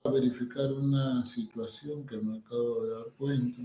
a verificar una situación que me acabo de dar cuenta.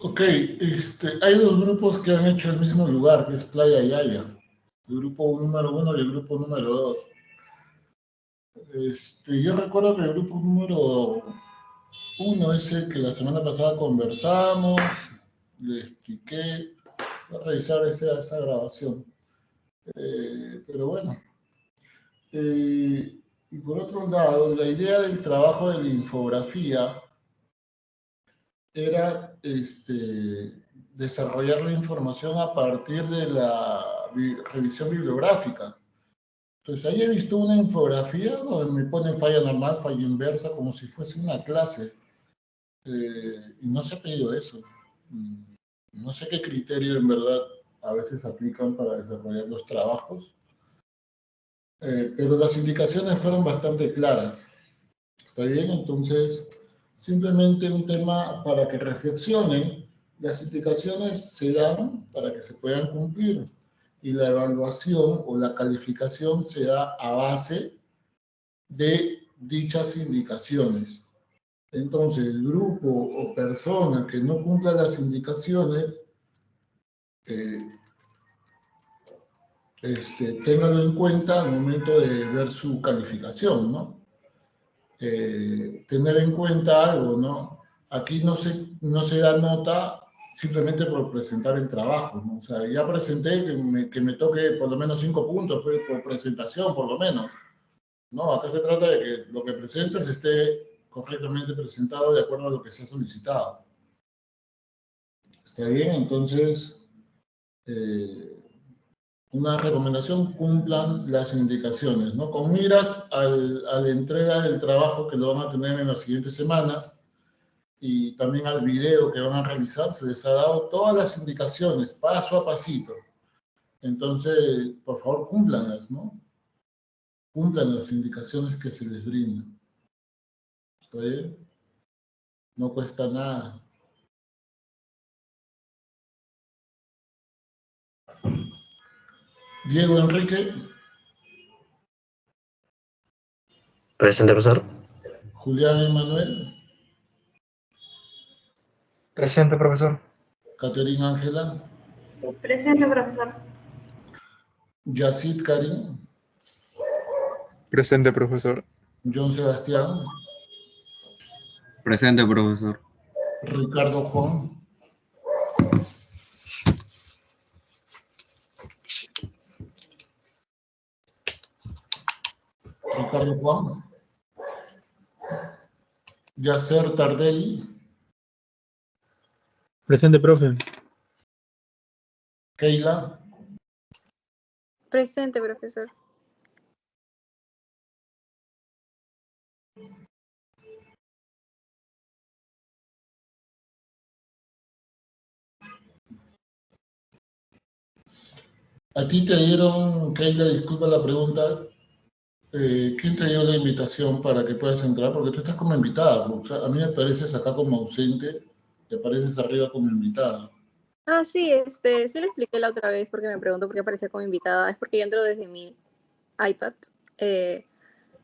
Ok, hay dos grupos que han hecho el mismo lugar, que es Playa Yaya. El grupo número 1 y el grupo número 2. Yo recuerdo que el grupo número 1 es el que la semana pasada conversamos, le expliqué, voy a revisar esa grabación. Pero bueno. Y por otro lado, la idea del trabajo de la infografía era desarrollar la información a partir de la revisión bibliográfica. Entonces ahí he visto una infografía donde me ponen falla normal, falla inversa, como si fuese una clase. Y no se ha pedido eso. No sé qué criterio en verdad a veces aplican para desarrollar los trabajos, pero las indicaciones fueron bastante claras. ¿Está bien? Entonces, simplemente un tema para que reflexionen. Las indicaciones se dan para que se puedan cumplir y la evaluación o la calificación se da a base de dichas indicaciones. Entonces, el grupo o persona que no cumpla las indicaciones, ténganlo en cuenta al momento de ver su calificación, ¿no? Tener en cuenta algo, ¿no? Aquí no se da nota simplemente por presentar el trabajo, ¿no? O sea, ya presenté que me toque por lo menos 5 puntos por presentación, por lo menos. No, acá se trata de que lo que presentes esté correctamente presentado de acuerdo a lo que se ha solicitado. ¿Está bien? Entonces, una recomendación, cumplan las indicaciones, ¿no? Con miras a la entrega del trabajo que lo van a tener en las siguientes semanas y también al video que van a realizar, se les ha dado todas las indicaciones, paso a pasito. Entonces, por favor, cúmplanlas, ¿no? Cumplan las indicaciones que se les brindan. ¿Está bien? No cuesta nada. Diego Enrique. Presente, profesor. Julián Emanuel. Presente, profesor. Caterina Ángela. Presente, profesor. Yacid Karim. Presente, profesor. John Sebastián. Presente, profesor. Ricardo Juan. Ricardo Juan. Yasser Tardelli. Presente, profe. Keila. Presente, profesor. A ti te dieron, Keila, disculpa la pregunta, ¿quién te dio la invitación para que puedas entrar? Porque tú estás como invitada, o sea, a mí me apareces acá como ausente y apareces arriba como invitada. Ah, sí, sí lo expliqué la otra vez porque me preguntó por qué aparecía como invitada. Es porque yo entro desde mi iPad,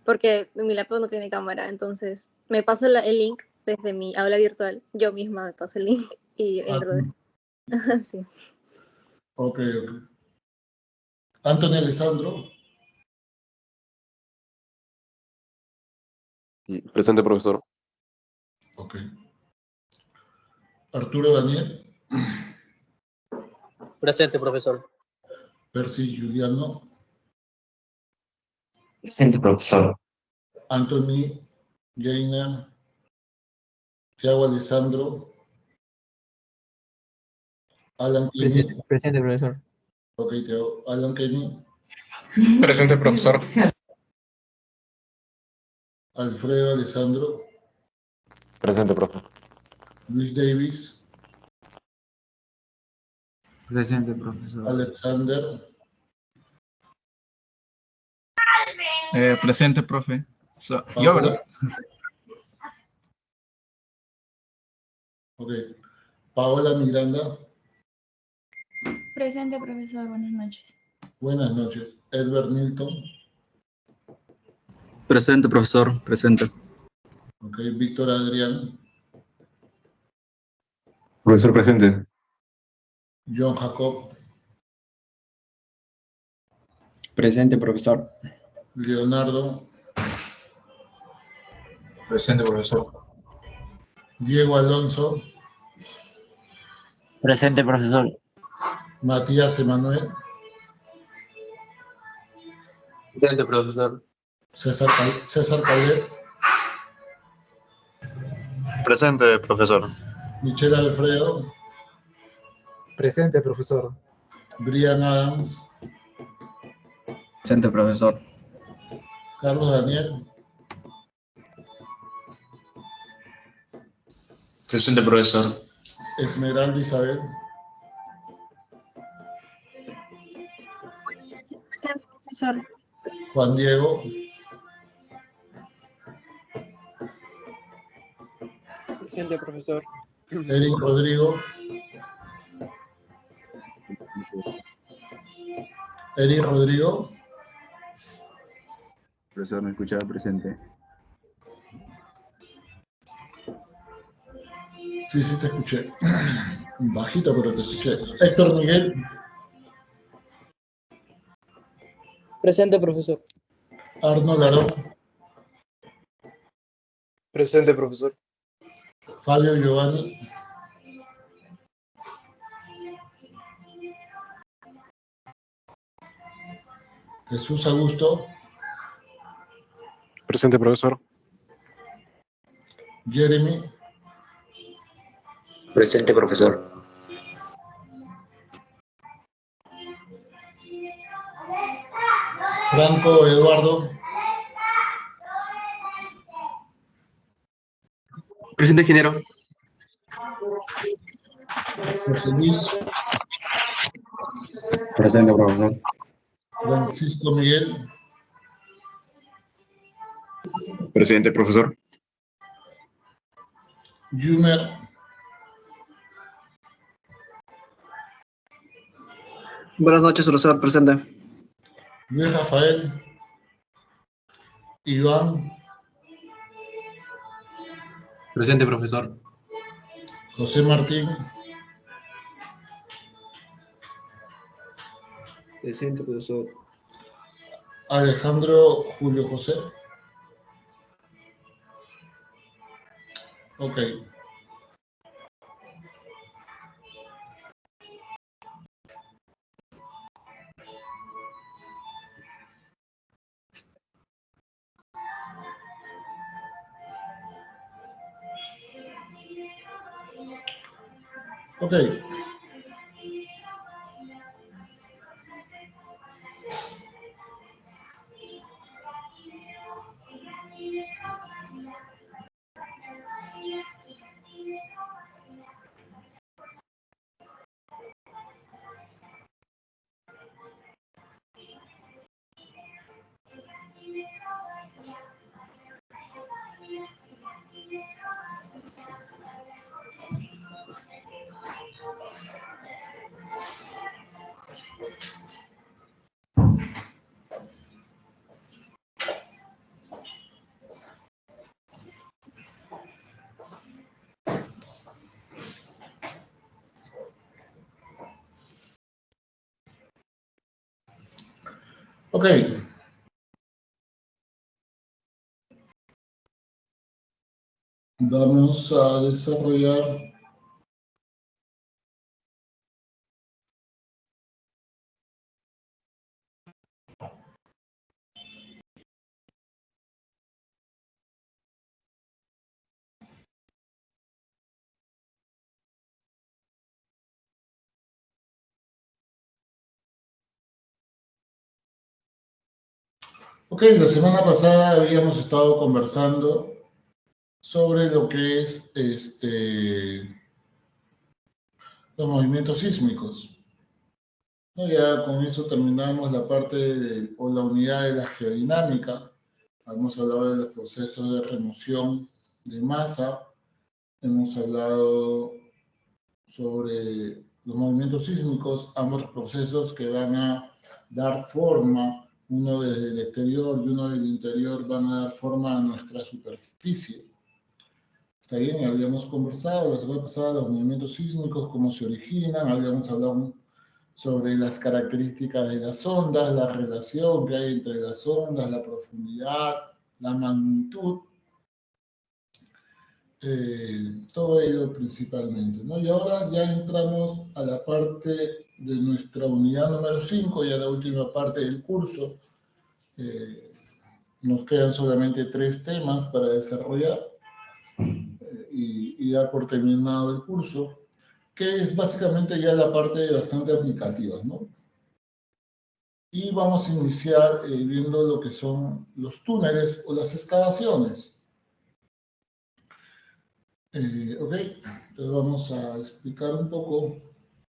porque mi laptop no tiene cámara, entonces me paso el link desde mi aula virtual. Yo misma me paso el link y Ah, entro de... sí. ok, ok. Anthony Alessandro, Presente, profesor. ok. Arturo Daniel, Presente, profesor. Percy Juliano, Presente, profesor. Anthony Gainer, Tiago Alessandro, Alan Kenny, Presente, profesor. ok, Tiago, Alan Kenny, Presente, profesor. Alfredo Alessandro, Presente, profe. Luis Davis, Presente, profesor. Alexander, Presente, profe. Yo, Paola, ¿verdad? ok, Paola Miranda, Presente, profesor. Buenas noches. buenas noches, Edward Nilton, Presente, profesor, presente. ok, Víctor Adrián, Profesor presente. John Jacob, Presente, profesor. Leonardo, Presente, profesor. Diego Alonso, Presente, profesor. Matías Emanuel, Presente, profesor. César Calvet, Presente, profesor. Michelle Alfredo, Presente, profesor. Brian Adams, Presente, profesor. Carlos Daniel, Presente, profesor. Esmeralda Isabel, Presente, profesor. Juan Diego, Presente, profesor. Eric Rodrigo, Eric Rodrigo, Profesor, me escuchaba presente. sí, sí te escuché, bajito pero te escuché, Héctor Miguel, Presente, profesor. Arnold Arón, Presente, profesor. Fabio Giovanni, Jesús Augusto, Presente, profesor. Jeremy, Presente, profesor. Franco Eduardo, Presente, ingeniero. José Luis, Presente, profesor. Francisco Miguel, Presente, profesor. Jumer, Buenas noches, profesor, presente. Luis Rafael, Iván, Presente, profesor. José Martín, Presente, profesor. Alejandro Julio José. Ok. Ok. Ok. Vamos a desarrollar Ok, la semana pasada habíamos estado conversando sobre lo que es los movimientos sísmicos. ¿No? Ya con eso terminamos la parte o la unidad de la geodinámica. Hemos hablado de los procesos de remoción de masa. Hemos hablado sobre los movimientos sísmicos, ambos procesos que van a dar forma, uno desde el exterior y uno del interior, van a dar forma a nuestra superficie. Está bien, habíamos conversado la semana pasada los movimientos sísmicos, cómo se originan, habíamos hablado sobre las características de las ondas, la relación que hay entre las ondas, la profundidad, la magnitud, todo ello principalmente, ¿no? Y ahora ya entramos a la parte de nuestra unidad número 5, ya la última parte del curso. Nos quedan solamente 3 temas para desarrollar y dar por terminado el curso, que es básicamente ya la parte bastante aplicativa, ¿no? Y vamos a iniciar viendo lo que son los túneles o las excavaciones. Ok, entonces vamos a explicar un poco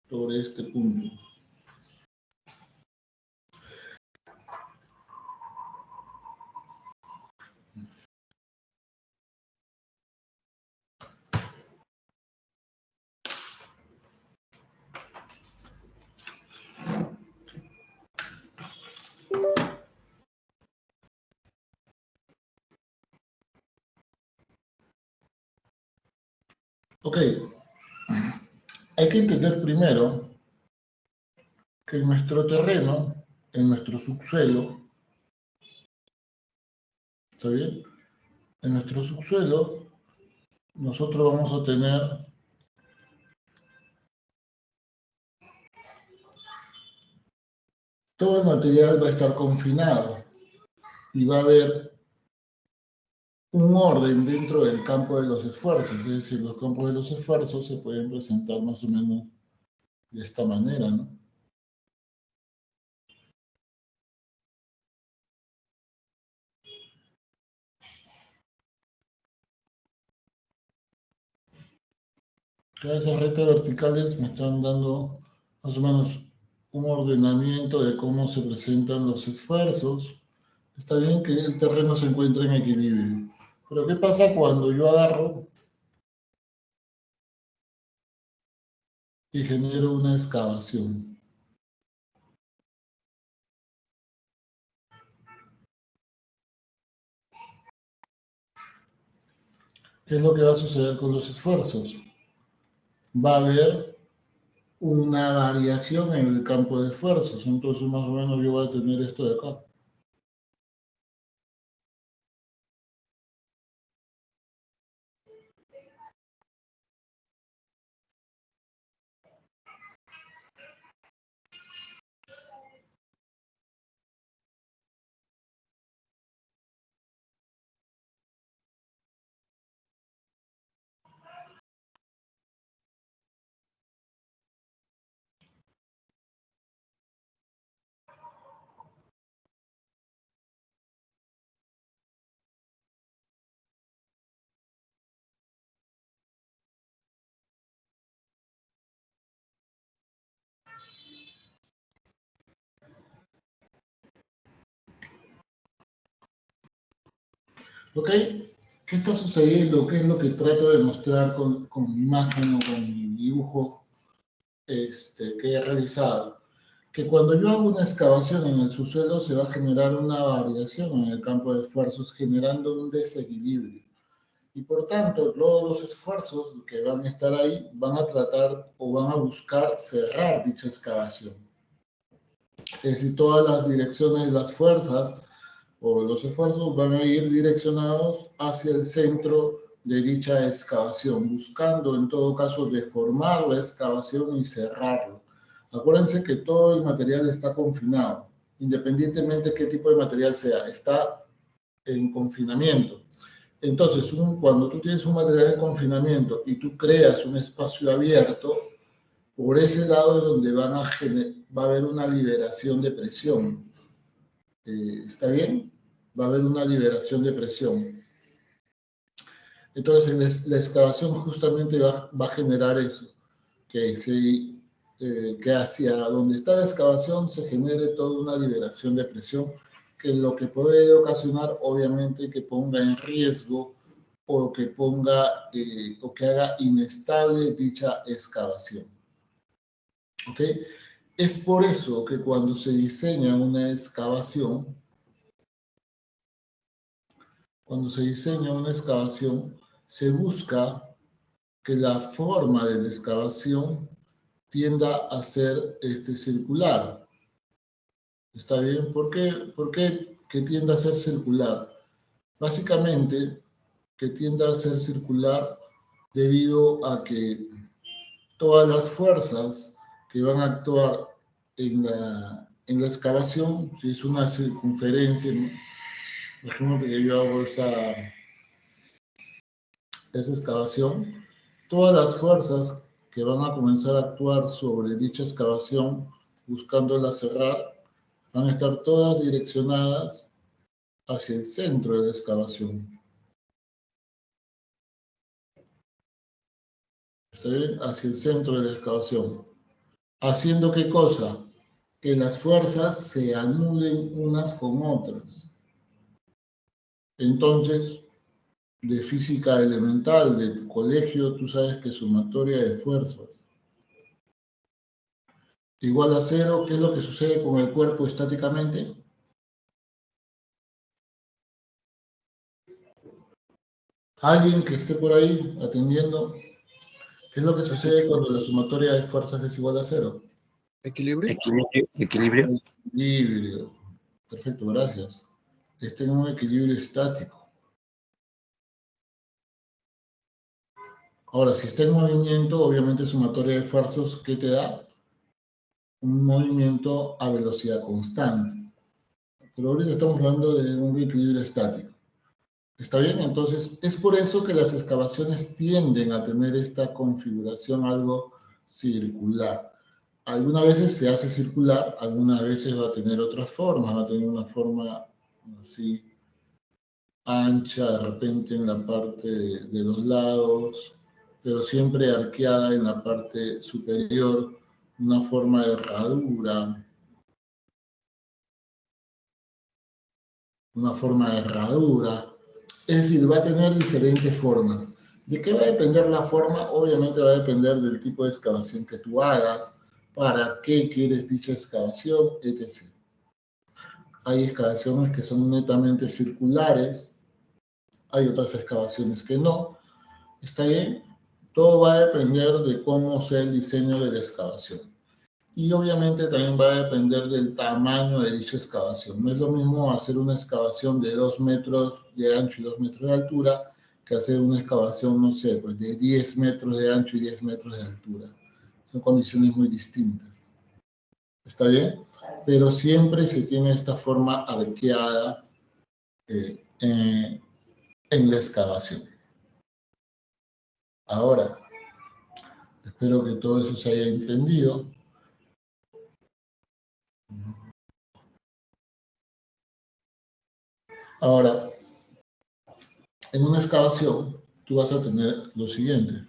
sobre este punto. Ok, hay que entender primero que en nuestro terreno, en nuestro subsuelo, ¿está bien? En nuestro subsuelo, nosotros vamos a tener todo el material va a estar confinado y va a haber un orden dentro del campo de los esfuerzos, es decir, los campos de los esfuerzos se pueden presentar más o menos de esta manera, ¿no? Esas rectas verticales me están dando más o menos un ordenamiento de cómo se presentan los esfuerzos. Está bien que el terreno se encuentre en equilibrio, pero ¿qué pasa cuando yo agarro y genero una excavación? ¿Qué es lo que va a suceder con los esfuerzos? Va a haber una variación en el campo de esfuerzos, entonces más o menos yo voy a tener esto de acá. ¿Ok? ¿Qué está sucediendo? ¿Qué es lo que trato de mostrar con mi imagen o con mi dibujo que he realizado? Que cuando yo hago una excavación en el subsuelo se va a generar una variación en el campo de esfuerzos, generando un desequilibrio. Y por tanto, todos los esfuerzos que van a estar ahí van a tratar o van a buscar cerrar dicha excavación. Es decir, todas las direcciones de las fuerzas o los esfuerzos van a ir direccionados hacia el centro de dicha excavación, buscando en todo caso deformar la excavación y cerrarlo. Acuérdense que todo el material está confinado, independientemente de qué tipo de material sea, está en confinamiento. Entonces, cuando tú tienes un material en confinamiento y tú creas un espacio abierto, por ese lado es donde va a haber una liberación de presión. ¿Está bien? Va a haber una liberación de presión. Entonces, la excavación justamente va a generar eso, que hacia donde está la excavación se genere toda una liberación de presión, que lo que puede ocasionar, obviamente, que ponga en riesgo o que o que haga inestable dicha excavación. ¿Ok? Es por eso que cuando se diseña una excavación, se busca que la forma de la excavación tienda a ser circular. ¿Está bien? ¿Por qué que tienda a ser circular? Básicamente, que tienda a ser circular debido a que todas las fuerzas que van a actuar en la excavación, si es una circunferencia, ¿no? Imagínate que yo hago esa excavación, todas las fuerzas que van a comenzar a actuar sobre dicha excavación, buscándola cerrar, van a estar todas direccionadas hacia el centro de la excavación. ¿Está bien? Hacia el centro de la excavación. ¿Haciendo qué cosa? Que las fuerzas se anulen unas con otras. Entonces, de física elemental de tu colegio, tú sabes que sumatoria de fuerzas igual a cero. ¿Qué es lo que sucede con el cuerpo estáticamente? ¿Alguien que esté por ahí atendiendo? ¿Qué es lo que sucede cuando la sumatoria de fuerzas es igual a cero? ¿Equilibrio? Equilibrio. Equilibrio. Perfecto, gracias. Está en un equilibrio estático. Ahora, si está en movimiento, obviamente sumatoria de fuerzas, ¿qué te da? Un movimiento a velocidad constante. Pero ahorita estamos hablando de un equilibrio estático. ¿Está bien? Entonces, es por eso que las excavaciones tienden a tener esta configuración algo circular. Algunas veces se hace circular, algunas veces va a tener otras formas, va a tener una forma así ancha, de repente en la parte de los lados, pero siempre arqueada en la parte superior, una forma de herradura. Una forma de herradura. Es decir, va a tener diferentes formas. ¿De qué va a depender la forma? Obviamente va a depender del tipo de excavación que tú hagas, para qué quieres dicha excavación, etc. Hay excavaciones que son netamente circulares, hay otras excavaciones que no. ¿Está bien? Todo va a depender de cómo sea el diseño de la excavación. Y obviamente también va a depender del tamaño de dicha excavación. No es lo mismo hacer una excavación de 2 metros de ancho y 2 metros de altura que hacer una excavación, no sé, pues de 10 metros de ancho y 10 metros de altura. Son condiciones muy distintas. ¿Está bien? Pero siempre se tiene esta forma arqueada en la excavación. Ahora, espero que todo eso se haya entendido. Ahora, en una excavación, tú vas a tener lo siguiente.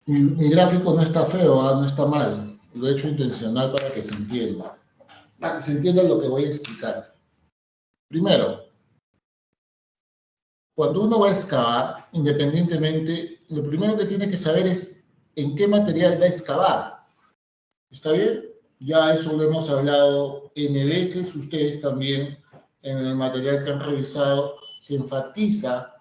Mi gráfico no está feo, no está mal. Lo he hecho intencional para que se entienda. Para que se entienda lo que voy a explicar. Primero, cuando uno va a excavar, independientemente, lo primero que tiene que saber es en qué material va a excavar. ¿Está bien? Ya eso lo hemos hablado N veces. Ustedes también, en el material que han revisado, se enfatiza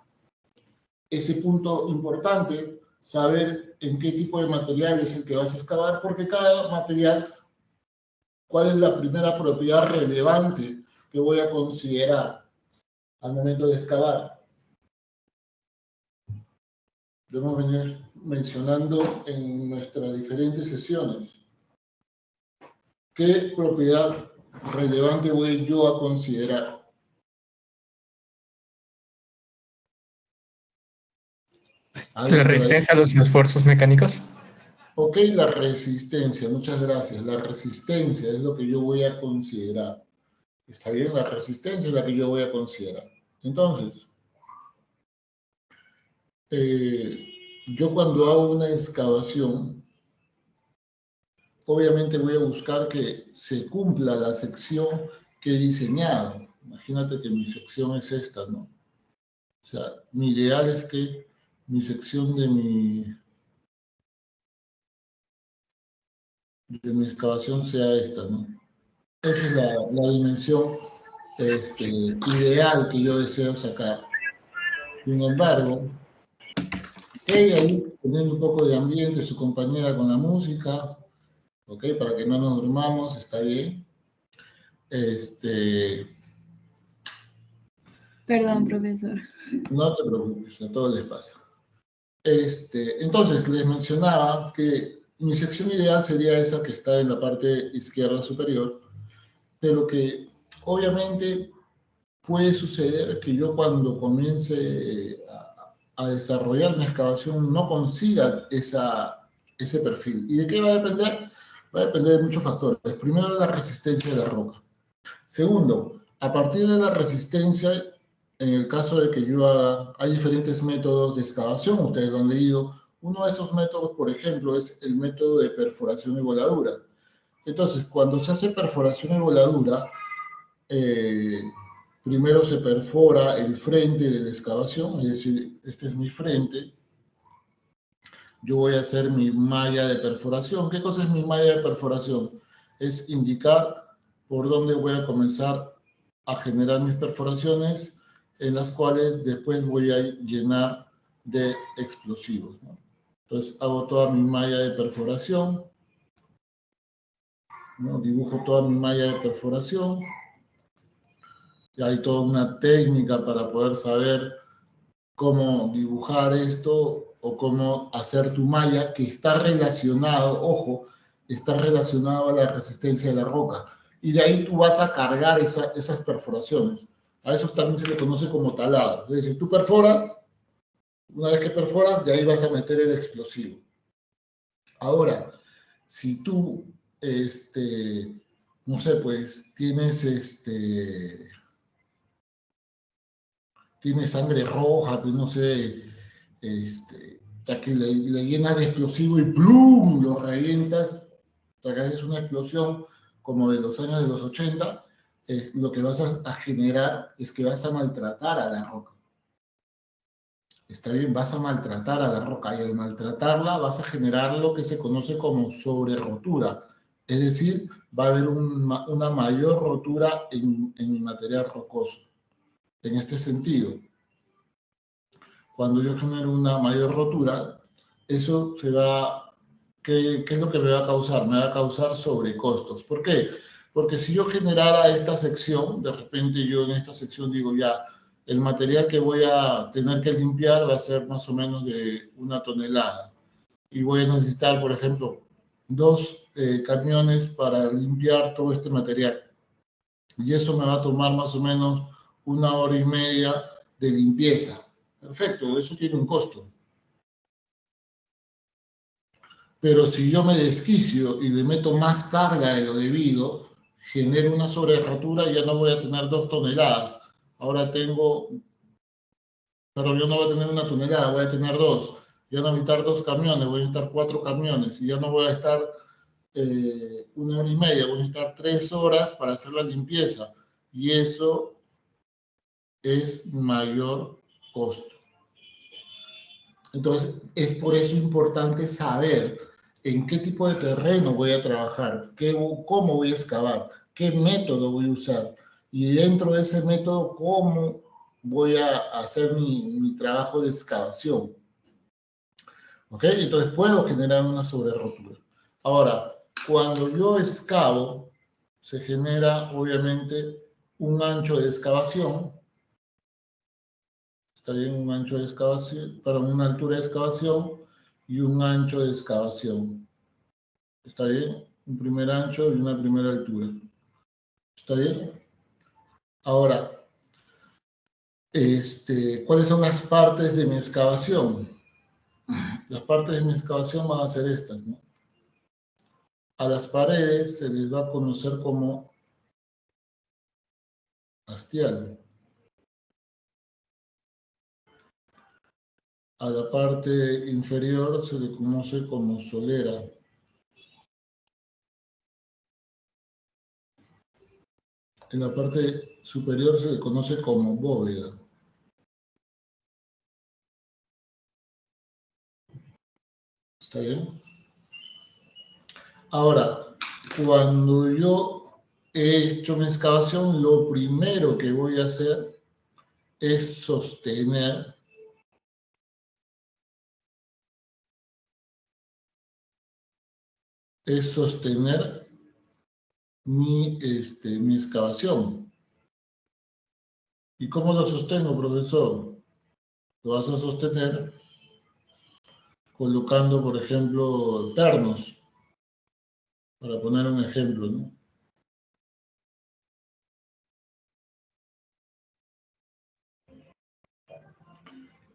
ese punto importante, saber en qué tipo de material es el que vas a excavar, porque cada material, cuál es la primera propiedad relevante que voy a considerar al momento de excavar. Lo hemos venido mencionando en nuestras diferentes sesiones. ¿Qué propiedad relevante voy yo a considerar? ¿La resistencia a los esfuerzos mecánicos? Ok, la resistencia, muchas gracias. La resistencia es lo que yo voy a considerar. ¿Está bien? La resistencia es la que yo voy a considerar. Entonces, yo cuando hago una excavación, obviamente voy a buscar que se cumpla la sección que he diseñado. Imagínate que mi sección es esta, ¿no? O sea, mi ideal es que mi sección de mi excavación sea esta, ¿no? Esa es la dimensión ideal que yo deseo sacar. Sin embargo, ahí poniendo un poco de ambiente, su compañera con la música, ¿ok? Para que no nos durmamos, está bien. Perdón, profesor. No te preocupes, a todos les pasa. Entonces, les mencionaba que mi sección ideal sería esa que está en la parte izquierda superior, pero que obviamente puede suceder que yo cuando comience a desarrollar mi excavación no consiga ese perfil. ¿Y de qué va a depender? Va a depender de muchos factores. Primero, la resistencia de la roca. Segundo, a partir de la resistencia, en el caso de que yo haga, hay diferentes métodos de excavación, ustedes lo han leído. Uno de esos métodos, por ejemplo, es el método de perforación y voladura. Entonces, cuando se hace perforación y voladura, primero se perfora el frente de la excavación, es decir, este es mi frente. Yo voy a hacer mi malla de perforación. ¿Qué cosa es mi malla de perforación? Es indicar por dónde voy a comenzar a generar mis perforaciones, en las cuales después voy a llenar de explosivos, ¿no? Entonces hago toda mi malla de perforación, ¿no? Dibujo toda mi malla de perforación. Y hay toda una técnica para poder saber cómo dibujar esto o cómo hacer tu malla, que está relacionado, ojo, está relacionado a la resistencia de la roca. Y de ahí tú vas a cargar esas perforaciones. A eso también se le conoce como talado. Es decir, tú perforas, una vez que perforas, de ahí vas a meter el explosivo. Ahora, si tú, no sé, pues, tienes sangre roja, pues no sé, ya que le llenas de explosivo y ¡plum! Lo revientas, te haces una explosión como de los años de los 80, lo que vas a generar es que vas a maltratar a la roca. Está bien, vas a maltratar a la roca y al maltratarla vas a generar lo que se conoce como sobre-rotura. Es decir, va a haber una mayor rotura en mi material rocoso. En este sentido, cuando yo genero una mayor rotura, eso se va, ¿qué es lo que me va a causar? Me va a causar sobrecostos. ¿Por qué? Porque si yo generara esta sección, de repente yo en esta sección digo ya, el material que voy a tener que limpiar va a ser más o menos de 1 tonelada. Y voy a necesitar, por ejemplo, 2 camiones para limpiar todo este material. Y eso me va a tomar más o menos 1 hora y media de limpieza. Perfecto, eso tiene un costo. Pero si yo me desquicio y le meto más carga de lo debido, genero una sobrerotura y ya no voy a tener 2 toneladas. Ahora tengo, pero yo no voy a tener 1 tonelada, voy a tener 2. Ya no voy a necesitar 2 camiones, voy a necesitar 4 camiones. Y ya no voy a estar 1 hora y media, voy a necesitar 3 horas para hacer la limpieza. Y eso es mayor costo. Entonces, es por eso importante saber en qué tipo de terreno voy a trabajar, cómo voy a excavar, qué método voy a usar. Y dentro de ese método, cómo voy a hacer mi trabajo de excavación. ¿Ok? Entonces puedo generar una sobrerotura. Ahora, cuando yo excavo, se genera obviamente un ancho de excavación. Está bien, un ancho de excavación, perdón, una altura de excavación y un ancho de excavación. Está bien, un primer ancho y una primera altura. ¿Está bien? Ahora, ¿cuáles son las partes de mi excavación? Las partes de mi excavación van a ser estas, ¿no? A las paredes se les va a conocer como hastial. A la parte inferior se le conoce como solera. En la parte superior se le conoce como bóveda. ¿Está bien? Ahora, cuando yo he hecho mi excavación, lo primero que voy a hacer es sostener mi excavación. ¿Y cómo lo sostengo, profesor? Lo vas a sostener colocando, por ejemplo, pernos, para poner un ejemplo, ¿no?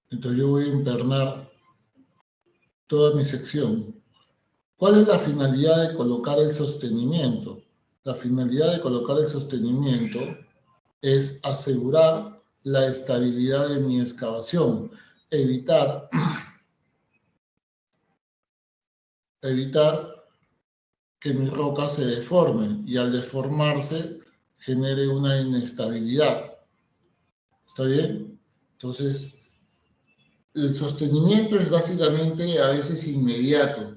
Entonces yo voy a empernar toda mi sección. ¿Cuál es la finalidad de colocar el sostenimiento? La finalidad de colocar el sostenimiento es asegurar la estabilidad de mi excavación, evitar que mi roca se deforme y al deformarse genere una inestabilidad. ¿Está bien? Entonces, el sostenimiento es básicamente a veces inmediato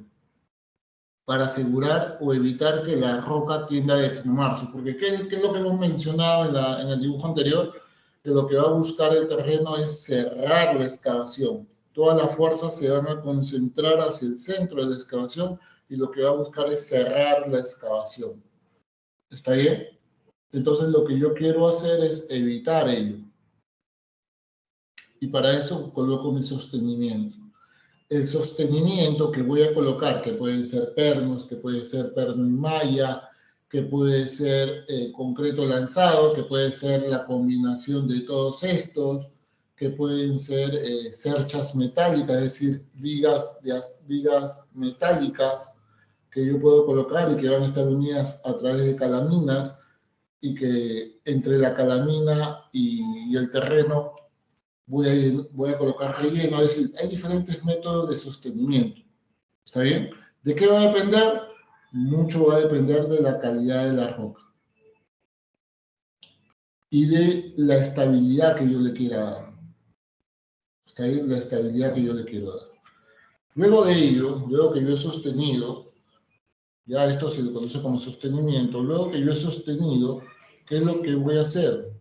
para asegurar o evitar que la roca tienda a deformarse. Porque ¿qué es lo que hemos mencionado en el dibujo anterior? Que lo que va a buscar el terreno es cerrar la excavación. Todas las fuerzas se van a concentrar hacia el centro de la excavación y lo que va a buscar es cerrar la excavación. ¿Está bien? Entonces lo que yo quiero hacer es evitar ello. Y para eso coloco mi sostenimiento. El sostenimiento que voy a colocar, que pueden ser pernos, que puede ser perno y malla, que puede ser concreto lanzado, que puede ser la combinación de todos estos, que pueden ser cerchas metálicas, es decir, vigas metálicas que yo puedo colocar y que van a estar unidas a través de calaminas y que entre la calamina y el terreno voy a colocar relleno, es decir, hay diferentes métodos de sostenimiento. ¿Está bien? ¿De qué va a depender? Mucho va a depender de la calidad de la roca y de la estabilidad que yo le quiera dar. ¿Está bien? La estabilidad que yo le quiero dar. Luego de ello, luego que yo he sostenido, ya esto se le conoce como sostenimiento, luego que yo he sostenido, ¿qué es lo que voy a hacer?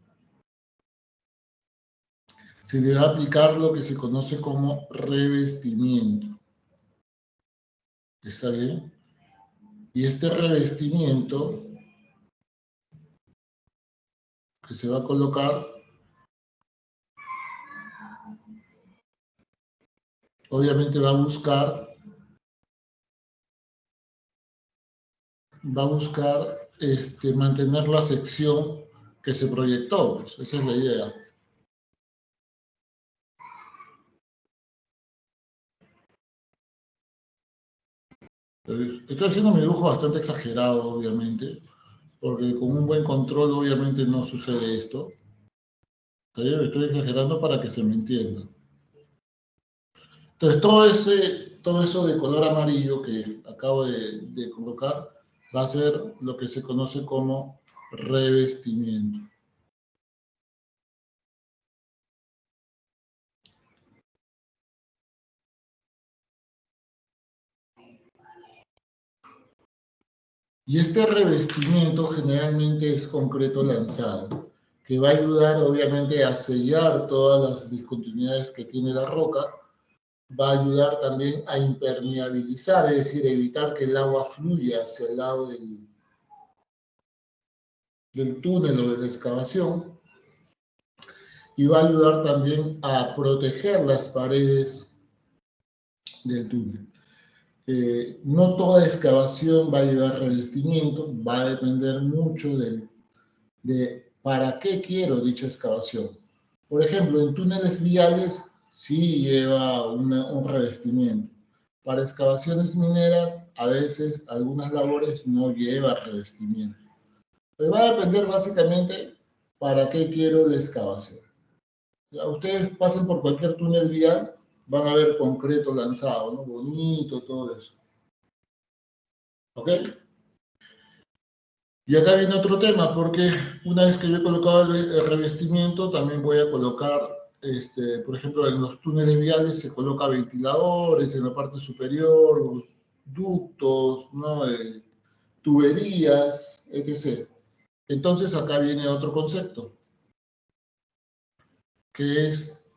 Se le va a aplicar lo que se conoce como revestimiento. ¿Está bien? Y este revestimiento que se va a colocar, obviamente va a buscar mantener la sección que se proyectó. Pues, esa es la idea. Entonces, estoy haciendo mi dibujo bastante exagerado, obviamente, porque con un buen control obviamente no sucede esto. Estoy exagerando para que se me entienda. Entonces, todo eso de color amarillo que acabo de colocar, va a ser lo que se conoce como revestimiento. Y este revestimiento generalmente es concreto lanzado, que va a ayudar obviamente a sellar todas las discontinuidades que tiene la roca, va a ayudar también a impermeabilizar, es decir, evitar que el agua fluya hacia el lado del túnel o de la excavación, y va a ayudar también a proteger las paredes del túnel. No toda excavación va a llevar revestimiento, va a depender mucho de para qué quiero dicha excavación. Por ejemplo, en túneles viales sí lleva un revestimiento. Para excavaciones mineras, a veces algunas labores no lleva revestimiento. Pero va a depender básicamente para qué quiero la excavación. Ya, ustedes pasen por cualquier túnel vial, van a ver concreto lanzado, ¿no? Bonito, todo eso. ¿Ok? Y acá viene otro tema, porque una vez que yo he colocado el revestimiento, también voy a colocar, por ejemplo, en los túneles viales se coloca ventiladores en la parte superior, ductos, ¿no? Tuberías, etc. Entonces acá viene otro concepto, que es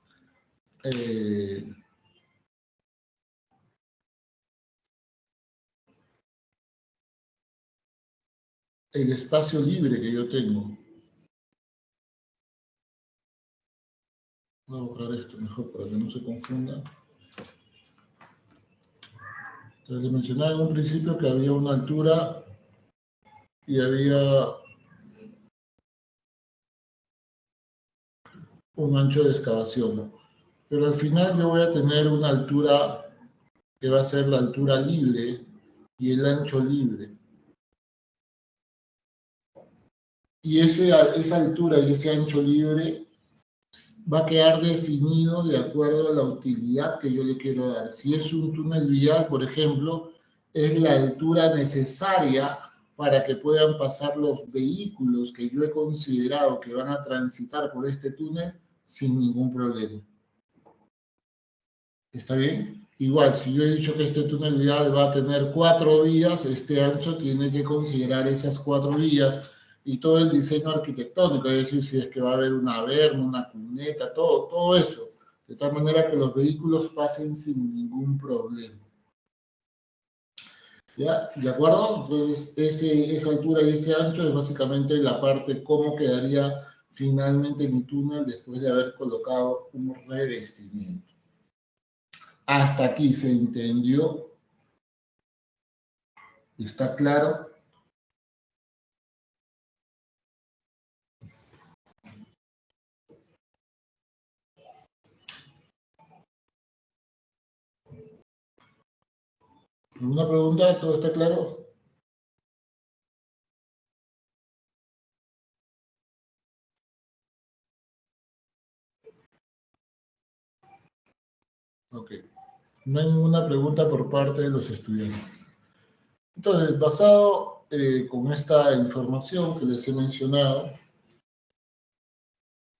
el espacio libre que yo tengo. Voy a borrar esto mejor para que no se confunda. Entonces, les mencionaba en un principio que había una altura y había un ancho de excavación. Pero al final yo voy a tener una altura que va a ser la altura libre y el ancho libre. Y esa altura y ese ancho libre va a quedar definido de acuerdo a la utilidad que yo le quiero dar. Si es un túnel vial, por ejemplo, es la altura necesaria para que puedan pasar los vehículos que yo he considerado que van a transitar por este túnel sin ningún problema. ¿Está bien? Igual, si yo he dicho que este túnel vial va a tener 4 vías, este ancho tiene que considerar esas 4 vías y todo el diseño arquitectónico, es decir, si es que va a haber una berma, una cuneta, todo eso, de tal manera que los vehículos pasen sin ningún problema. ¿Ya? ¿De acuerdo? Entonces, esa altura y ese ancho es básicamente la parte cómo quedaría finalmente mi túnel después de haber colocado un revestimiento. ¿Hasta aquí se entendió? ¿Está claro? ¿Alguna pregunta? ¿Todo está claro? Ok. No hay ninguna pregunta por parte de los estudiantes. Entonces, basado con esta información que les he mencionado,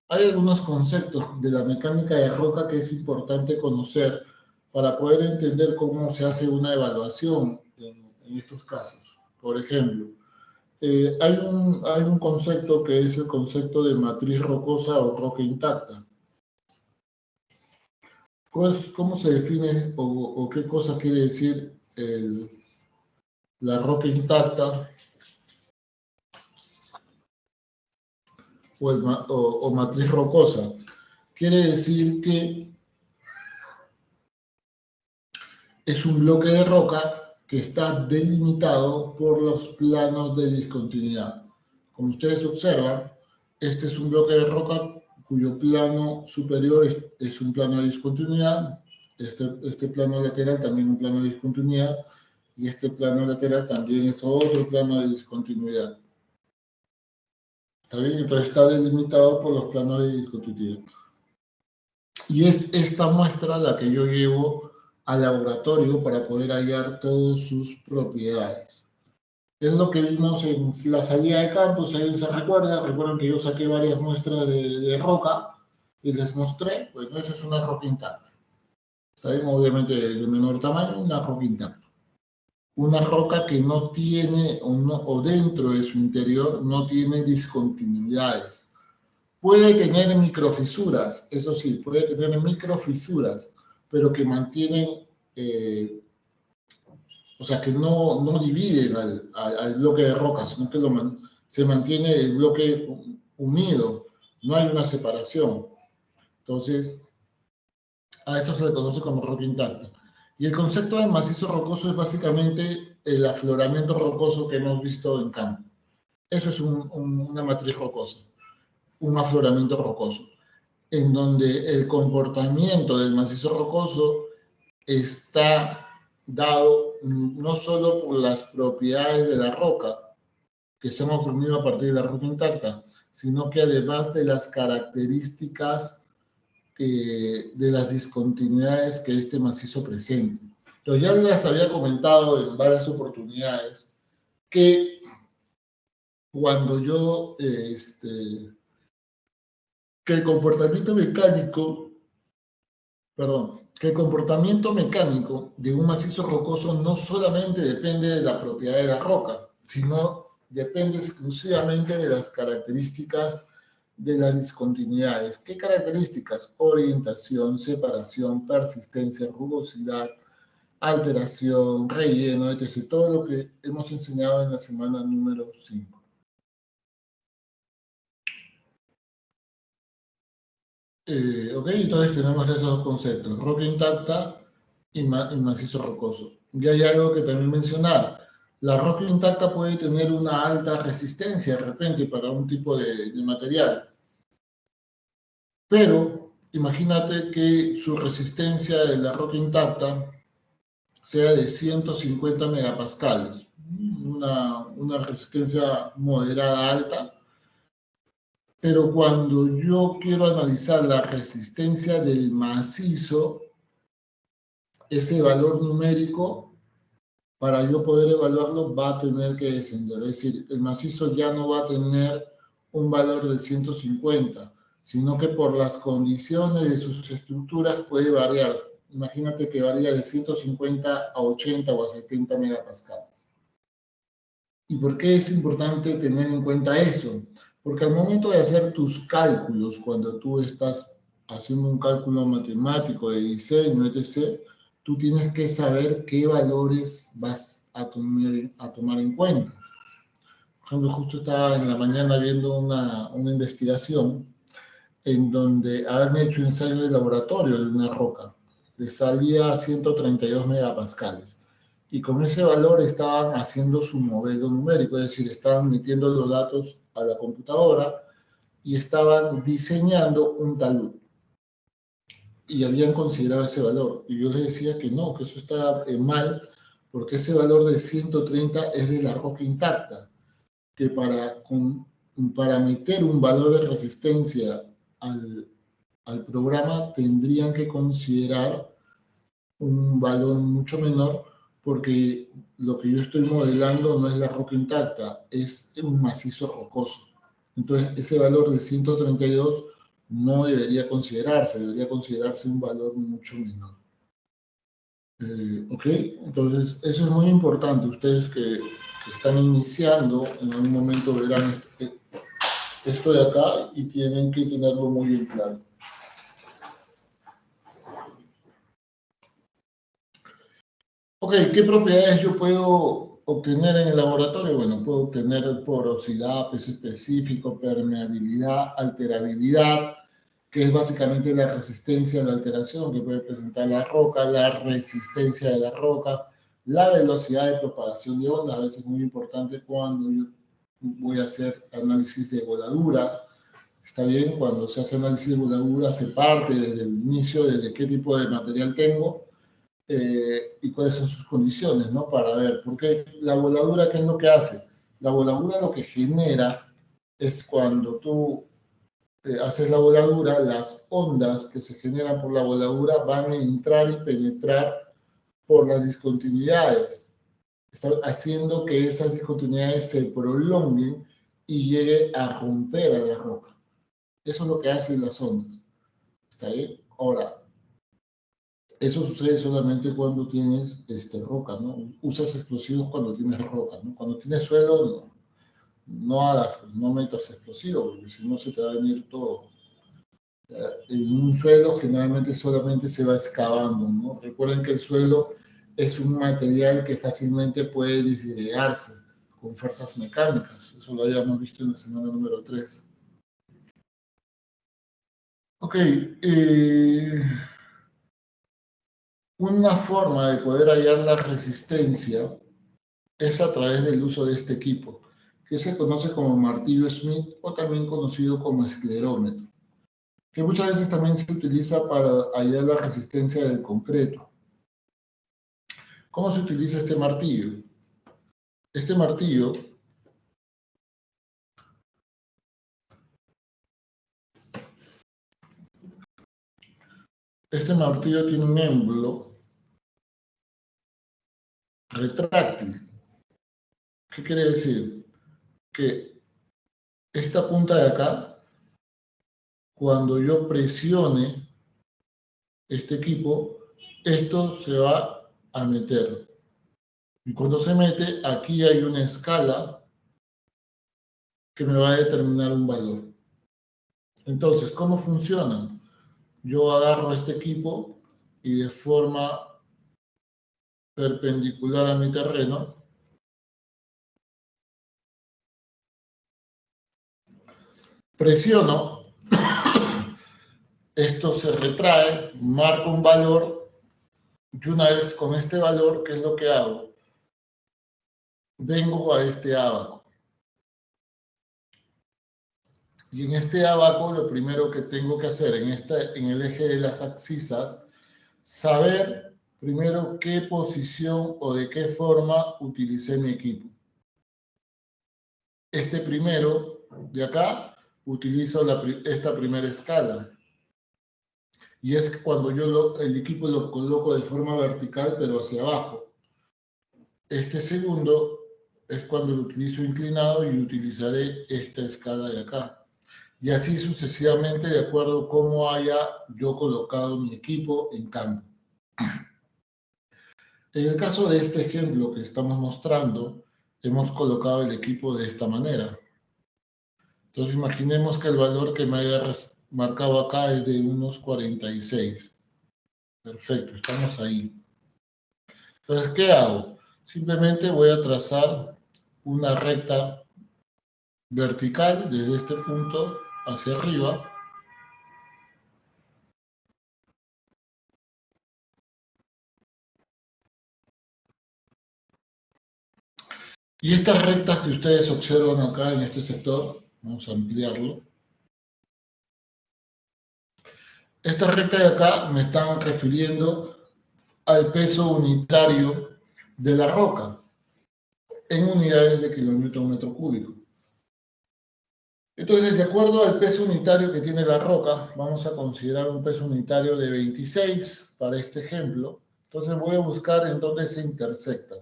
hay algunos conceptos de la mecánica de roca que es importante conocer para poder entender cómo se hace una evaluación en estos casos. Por ejemplo, hay un concepto que es el concepto de matriz rocosa o roca intacta. ¿Cómo se define o qué cosa quiere decir la roca intacta o matriz rocosa? Quiere decir que es un bloque de roca que está delimitado por los planos de discontinuidad. Como ustedes observan, este es un bloque de roca cuyo plano superior es un plano de discontinuidad, este plano lateral también un plano de discontinuidad, y este plano lateral también es otro plano de discontinuidad. ¿Está bien? Entonces está delimitado por los planos de discontinuidad. Y es esta muestra la que yo llevo al laboratorio para poder hallar todas sus propiedades. Es lo que vimos en la salida de campo, si alguien se recuerda. Recuerden que yo saqué varias muestras de roca y les mostré. Bueno, esa es una roca intacta. Está bien, obviamente de menor tamaño, una roca intacta. Una roca que no tiene, o dentro de su interior, no tiene discontinuidades. Puede tener microfisuras, eso sí, puede tener microfisuras, pero que mantienen, o sea, que no dividen al bloque de roca, sino que se mantiene el bloque unido, no hay una separación. Entonces, a eso se le conoce como roca intacta. Y el concepto de macizo rocoso es básicamente el afloramiento rocoso que hemos visto en campo. Eso es una matriz rocosa, un afloramiento rocoso, en donde el comportamiento del macizo rocoso está dado no solo por las propiedades de la roca, que se han obtenido a partir de la roca intacta, sino que además de las características de las discontinuidades que este macizo presenta. Entonces, ya les había comentado en varias oportunidades que cuando yo, que el comportamiento mecánico, que el comportamiento mecánico de un macizo rocoso no solamente depende de la propiedad de la roca, sino depende exclusivamente de las características de las discontinuidades. ¿Qué características? Orientación, separación, persistencia, rugosidad, alteración, relleno, etc. Todo lo que hemos enseñado en la semana número 5. Ok, entonces tenemos esos dos conceptos, roca intacta y macizo rocoso. Y hay algo que también mencionar. La roca intacta puede tener una alta resistencia de repente para un tipo de material. Pero imagínate que su resistencia de la roca intacta sea de 150 megapascales, una resistencia moderada alta. Pero cuando yo quiero analizar la resistencia del macizo, ese valor numérico, para yo poder evaluarlo, va a tener que descender. Es decir, el macizo ya no va a tener un valor de 150, sino que por las condiciones de sus estructuras puede variar. Imagínate que varía de 150 a 80 o a 70 megapascales. ¿Y por qué es importante tener en cuenta eso? Porque al momento de hacer tus cálculos, cuando tú estás haciendo un cálculo matemático de diseño, etc., tú tienes que saber qué valores vas a tomar en cuenta. Por ejemplo, justo estaba en la mañana viendo una investigación en donde habían hecho ensayo de laboratorio de una roca. Le salía a 132 megapascales. Y con ese valor estaban haciendo su modelo numérico, es decir, estaban metiendo los datos a la computadora y estaban diseñando un talud. Y habían considerado ese valor. Y yo les decía que no, que eso está mal, porque ese valor de 130 es de la roca intacta, que para meter un valor de resistencia al programa tendrían que considerar un valor mucho menor, porque lo que yo estoy modelando no es la roca intacta, es un macizo rocoso. Entonces, ese valor de 132 no debería considerarse un valor mucho menor. ¿Ok? Entonces, eso es muy importante. Ustedes que están iniciando, en algún momento verán esto de acá y tienen que tenerlo muy bien claro. Ok, ¿qué propiedades yo puedo obtener en el laboratorio? Bueno, puedo obtener porosidad, peso específico, permeabilidad, alterabilidad, que es básicamente la resistencia a la alteración que puede presentar la roca, la resistencia de la roca, la velocidad de propagación de ondas, a veces es muy importante cuando yo voy a hacer análisis de voladura. Está bien, cuando se hace análisis de voladura se parte desde el inicio, desde qué tipo de material tengo, y cuáles son sus condiciones, ¿no? Para ver, porque la voladura, ¿qué es lo que hace? La voladura lo que genera es cuando tú haces la voladura, las ondas que se generan por la voladura van a entrar y penetrar por las discontinuidades. Está haciendo que esas discontinuidades se prolonguen y llegue a romper a la roca. Eso es lo que hacen las ondas. ¿Está bien? Ahora, eso sucede solamente cuando tienes roca, ¿no? Usas explosivos cuando tienes roca, ¿no? Cuando tienes suelo, no metas explosivos, porque si no se te va a venir todo. En un suelo generalmente solamente se va excavando, ¿no? Recuerden que el suelo es un material que fácilmente puede disgregarse con fuerzas mecánicas. Eso lo habíamos visto en la semana número 3. Ok. Una forma de poder hallar la resistencia es a través del uso de este equipo, que se conoce como martillo Smith o también conocido como esclerómetro, que muchas veces también se utiliza para hallar la resistencia del concreto. ¿Cómo se utiliza este martillo? Este martillo tiene un émbolo retráctil. ¿Qué quiere decir? Que esta punta de acá, cuando yo presione este equipo, esto se va a meter. Y cuando se mete, aquí hay una escala que me va a determinar un valor. Entonces, ¿cómo funciona? Yo agarro este equipo y de forma perpendicular a mi terreno, presiono, esto se retrae, marco un valor, y una vez con este valor, ¿qué es lo que hago? Vengo a este ábaco. Y en este ábaco lo primero que tengo que hacer en el eje de las abscisas, saber primero qué posición o de qué forma utilicé mi equipo. Este primero de acá utilizo esta primera escala. Y es cuando yo el equipo lo coloco de forma vertical pero hacia abajo. Este segundo es cuando lo utilizo inclinado y utilizaré esta escala de acá. Y así sucesivamente de acuerdo a cómo haya yo colocado mi equipo en campo. En el caso de este ejemplo que estamos mostrando, hemos colocado el equipo de esta manera. Entonces imaginemos que el valor que me haya marcado acá es de unos 46. Perfecto, estamos ahí. Entonces, ¿qué hago? Simplemente voy a trazar una recta vertical desde este punto hacia arriba. Y estas rectas que ustedes observan acá en este sector, vamos a ampliarlo. Estas rectas de acá me están refiriendo al peso unitario de la roca en unidades de kilómetro metro cúbico. Entonces, de acuerdo al peso unitario que tiene la roca, vamos a considerar un peso unitario de 26 para este ejemplo. Entonces voy a buscar en dónde se intersectan.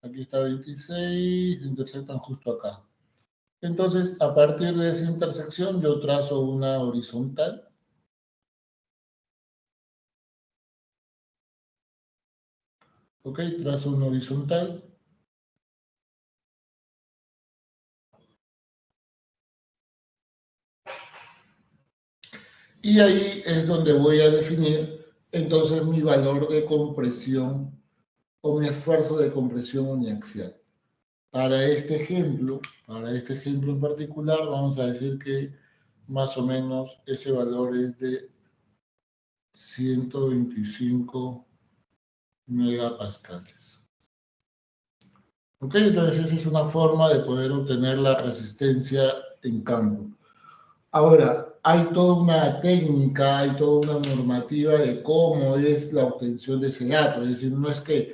Aquí está 26, se intersectan justo acá. Entonces, a partir de esa intersección, yo trazo una horizontal. Ok, trazo una horizontal. Y ahí es donde voy a definir entonces mi valor de compresión o mi esfuerzo de compresión uniaxial. Para este ejemplo en particular, vamos a decir que más o menos ese valor es de 125 megapascales. Ok, entonces esa es una forma de poder obtener la resistencia en campo. Ahora, hay toda una técnica, hay toda una normativa de cómo es la obtención de ese dato. Es decir, no es que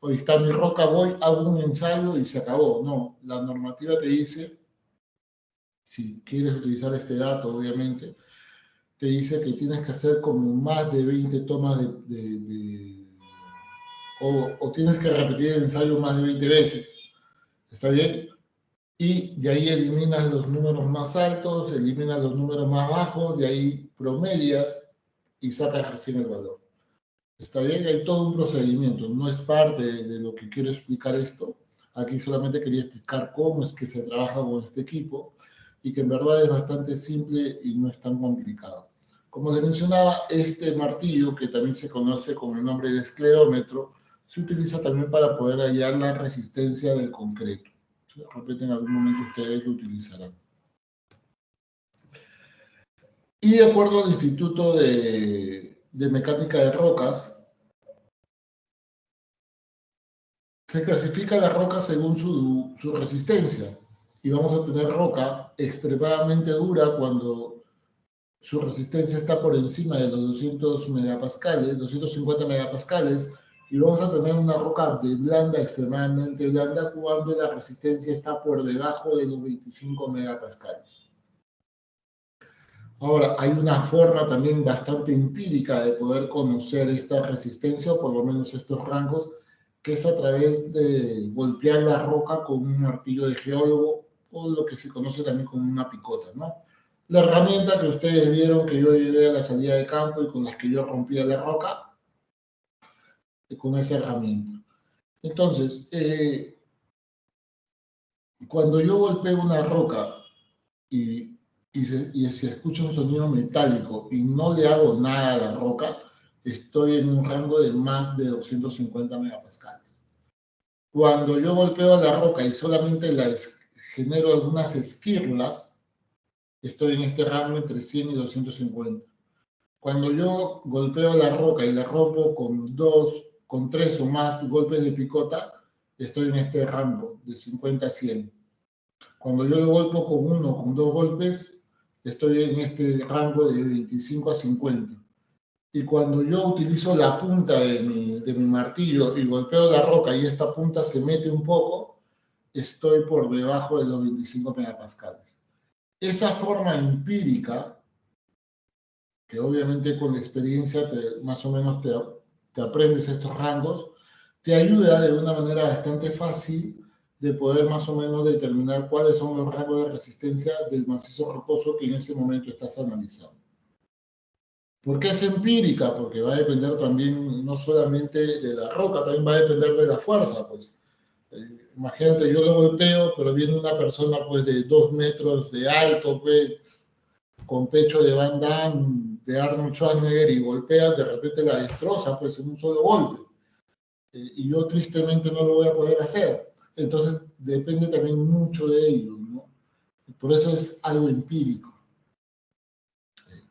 hoy está mi roca, voy, hago un ensayo y se acabó. No, la normativa te dice, si quieres utilizar este dato, obviamente, te dice que tienes que hacer como más de 20 tomas o tienes que repetir el ensayo más de 20 veces. ¿Está bien? Y de ahí eliminas los números más altos, eliminas los números más bajos, de ahí promedias y sacas recién el valor. ¿Está bien? Hay todo un procedimiento, no es parte de lo que quiero explicar esto. Aquí solamente quería explicar cómo es que se trabaja con este equipo y que en verdad es bastante simple y no es tan complicado. Como les mencionaba, este martillo, que también se conoce con el nombre de esclerómetro, se utiliza también para poder hallar la resistencia del concreto. De repente en algún momento ustedes lo utilizarán. Y de acuerdo al Instituto de Mecánica de Rocas, se clasifica la roca según su resistencia. Y vamos a tener roca extremadamente dura cuando su resistencia está por encima de los 200 megapascales, 250 megapascales, y vamos a tener una roca de blanda, extremadamente blanda, cuando la resistencia está por debajo de los 25 megapascales. Ahora, hay una forma también bastante empírica de poder conocer esta resistencia, o por lo menos estos rangos, que es a través de golpear la roca con un martillo de geólogo, o lo que se conoce también como una picota, ¿no? La herramienta que ustedes vieron que yo llevé a la salida de campo y con las que yo rompía la roca, con esa herramienta. Entonces, cuando yo golpeo una roca y se escucha un sonido metálico y no le hago nada a la roca, estoy en un rango de más de 250 megapascales. Cuando yo golpeo a la roca y solamente genero algunas esquirlas, estoy en este rango entre 100 y 250. Cuando yo golpeo la roca y la rompo con 3 o más golpes de picota, estoy en este rango de 50 a 100. Cuando yo lo golpeo con 1 o con 2 golpes, estoy en este rango de 25 a 50. Y cuando yo utilizo la punta de mi martillo y golpeo la roca y esta punta se mete un poco, estoy por debajo de los 25 megapascales. Esa forma empírica, que obviamente con la experiencia más o menos te aprendes estos rangos, te ayuda de una manera bastante fácil de poder más o menos determinar cuáles son los rangos de resistencia del macizo rocoso que en ese momento estás analizando. ¿Por qué es empírica? Porque va a depender también no solamente de la roca, también va a depender de la fuerza, pues. Imagínate, yo lo golpeo, pero viene una persona pues de 2 metros de alto, pues, con pecho de Van Damme, de Arnold Schwarzenegger, y golpea, de repente la destroza, pues, en un solo golpe. Y yo tristemente no lo voy a poder hacer. Entonces, depende también mucho de ello, ¿no? Por eso es algo empírico.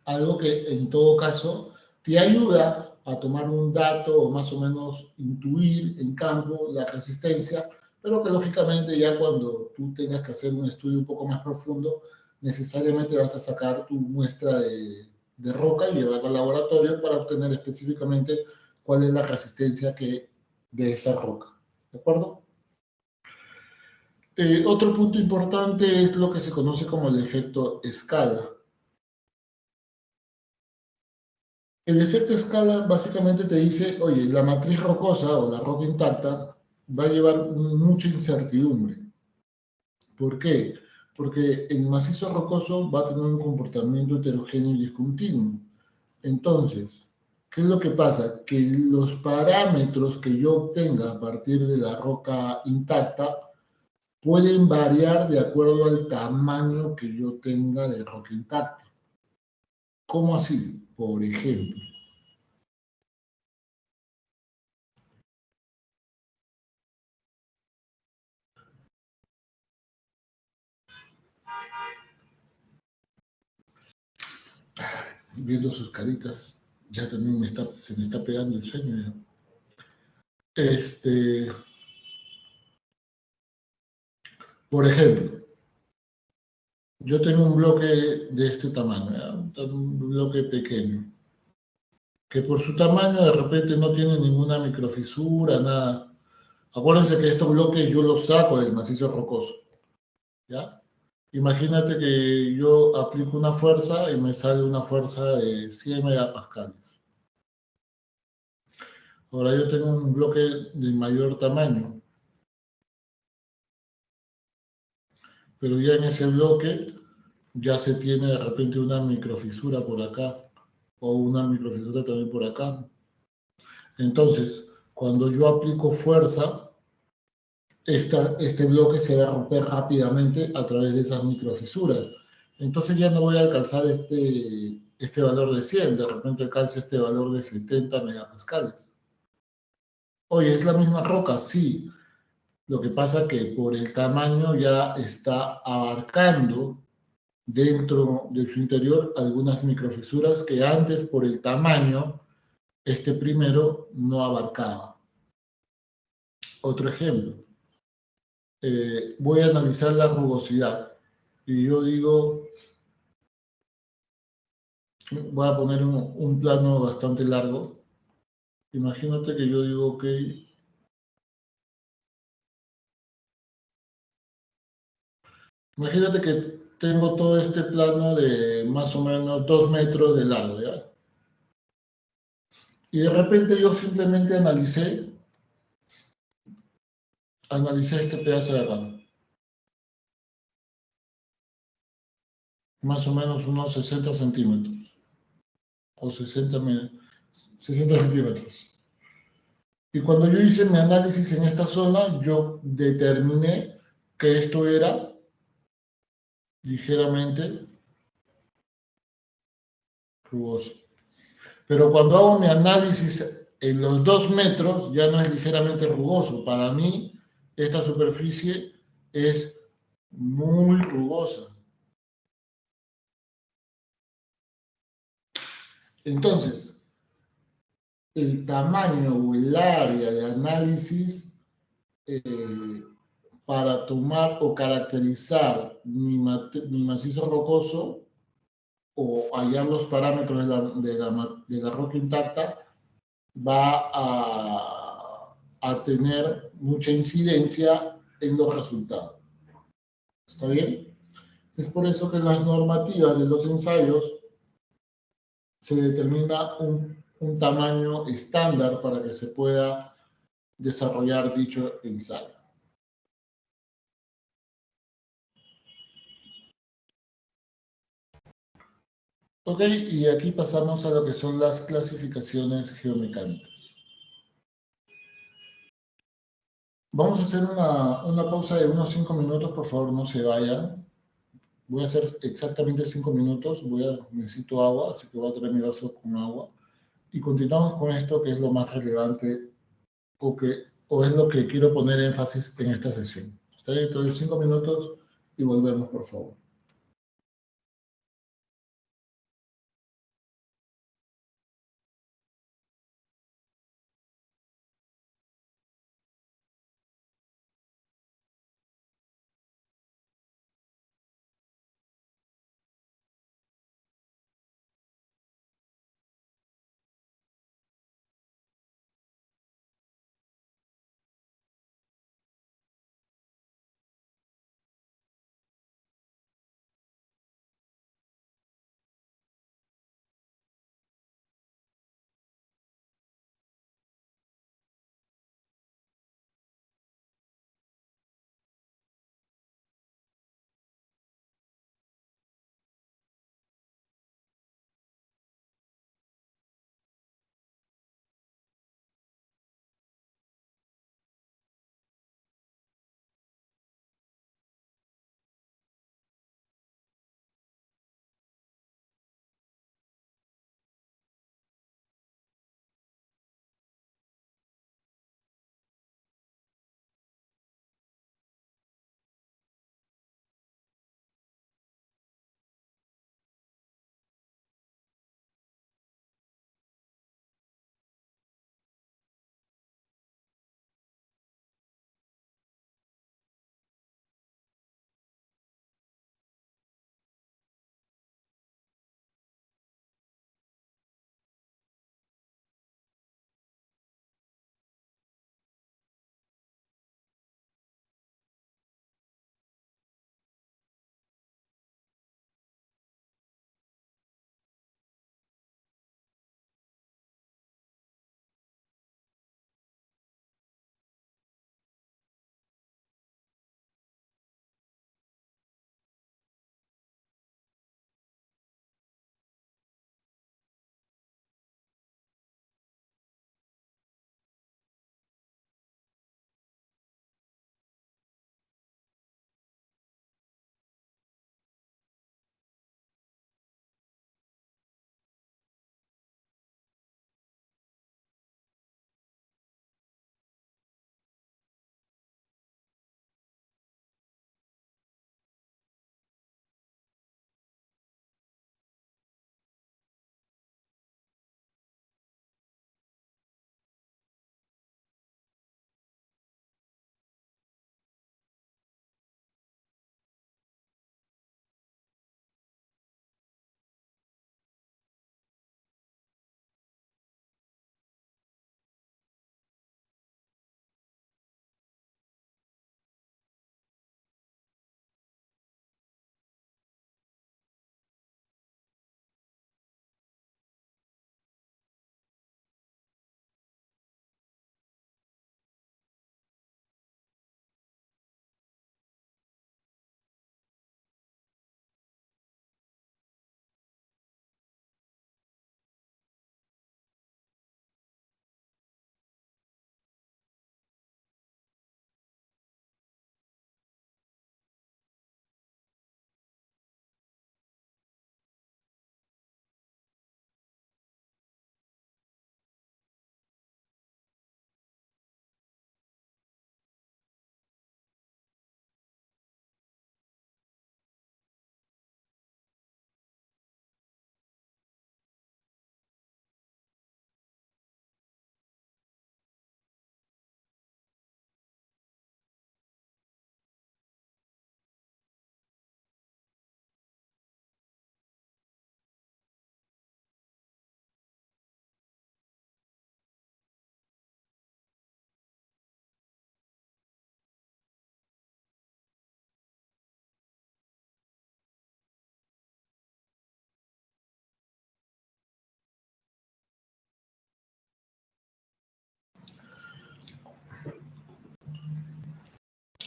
Algo que, en todo caso, te ayuda a tomar un dato o más o menos intuir en campo la resistencia, pero que lógicamente ya cuando tú tengas que hacer un estudio un poco más profundo, necesariamente vas a sacar tu muestra de roca y llevarla al laboratorio para obtener específicamente cuál es la resistencia de esa roca. ¿De acuerdo? Otro punto importante es lo que se conoce como el efecto escala. El efecto escala básicamente te dice, oye, la matriz rocosa o la roca intacta va a llevar mucha incertidumbre. ¿Por qué? Porque el macizo rocoso va a tener un comportamiento heterogéneo y discontinuo. Entonces, ¿qué es lo que pasa? Que los parámetros que yo obtenga a partir de la roca intacta pueden variar de acuerdo al tamaño que yo tenga de roca intacta. ¿Cómo así? Por ejemplo, viendo sus caritas, ya también se me está pegando el sueño. Por ejemplo, yo tengo un bloque de este tamaño, un bloque pequeño, que por su tamaño de repente no tiene ninguna microfisura, nada. Acuérdense que estos bloques yo los saco del macizo rocoso, ¿ya? Imagínate que yo aplico una fuerza y me sale una fuerza de 100 megapascales. Ahora yo tengo un bloque de mayor tamaño, pero ya en ese bloque ya se tiene de repente una microfisura por acá o una microfisura también por acá. Entonces, cuando yo aplico fuerza, este bloque se va a romper rápidamente a través de esas microfisuras. Entonces ya no voy a alcanzar este valor de 100, de repente alcance este valor de 70 megapascales. Oye, ¿es la misma roca? Sí. Lo que pasa que por el tamaño ya está abarcando dentro de su interior algunas microfisuras que antes por el tamaño este primero no abarcaba. Otro ejemplo. Voy a analizar la rugosidad. Y yo digo, voy a poner un plano bastante largo. Imagínate que yo digo, ok, imagínate que tengo todo este plano de más o menos 2 metros de largo, ¿ya? Y de repente yo simplemente analicé este pedazo de rama. Más o menos unos 60 centímetros. O 60 centímetros. Y cuando yo hice mi análisis en esta zona, yo determiné que esto era ligeramente rugoso. Pero cuando hago mi análisis en los 2 metros, ya no es ligeramente rugoso. Para mí, esta superficie es muy rugosa. Entonces, el tamaño o el área de análisis para tomar o caracterizar mi macizo rocoso o hallar los parámetros de la roca intacta va a tener mucha incidencia en los resultados. ¿Está bien? Es por eso que en las normativas de los ensayos se determina un tamaño estándar para que se pueda desarrollar dicho ensayo. Ok, y aquí pasamos a lo que son las clasificaciones geomecánicas. Vamos a hacer una pausa de unos 5 minutos, por favor, no se vayan. Voy a hacer exactamente 5 minutos, necesito agua, así que voy a traer mi vaso con agua. Y continuamos con esto que es lo más relevante o es lo que quiero poner énfasis en esta sesión. ¿Está bien? Entonces 5 minutos y volvemos, por favor.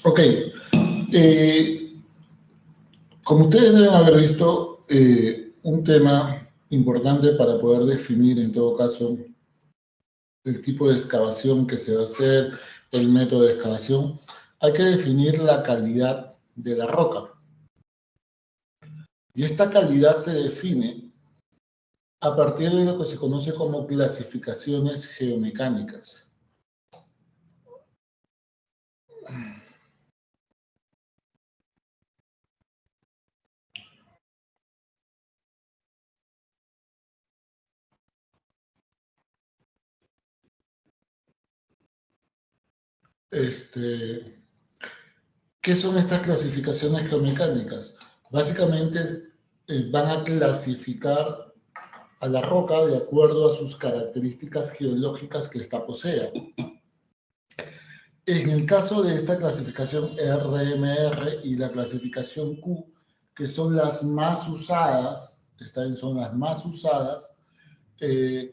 Ok. Como ustedes deben haber visto, un tema importante para poder definir, en todo caso, el tipo de excavación que se va a hacer, el método de excavación, hay que definir la calidad de la roca. Y esta calidad se define a partir de lo que se conoce como clasificaciones geomecánicas. ¿Qué son estas clasificaciones geomecánicas? Básicamente van a clasificar a la roca de acuerdo a sus características geológicas que ésta posea. En el caso de esta clasificación RMR y la clasificación Q, que son las más usadas, son las más usadas, el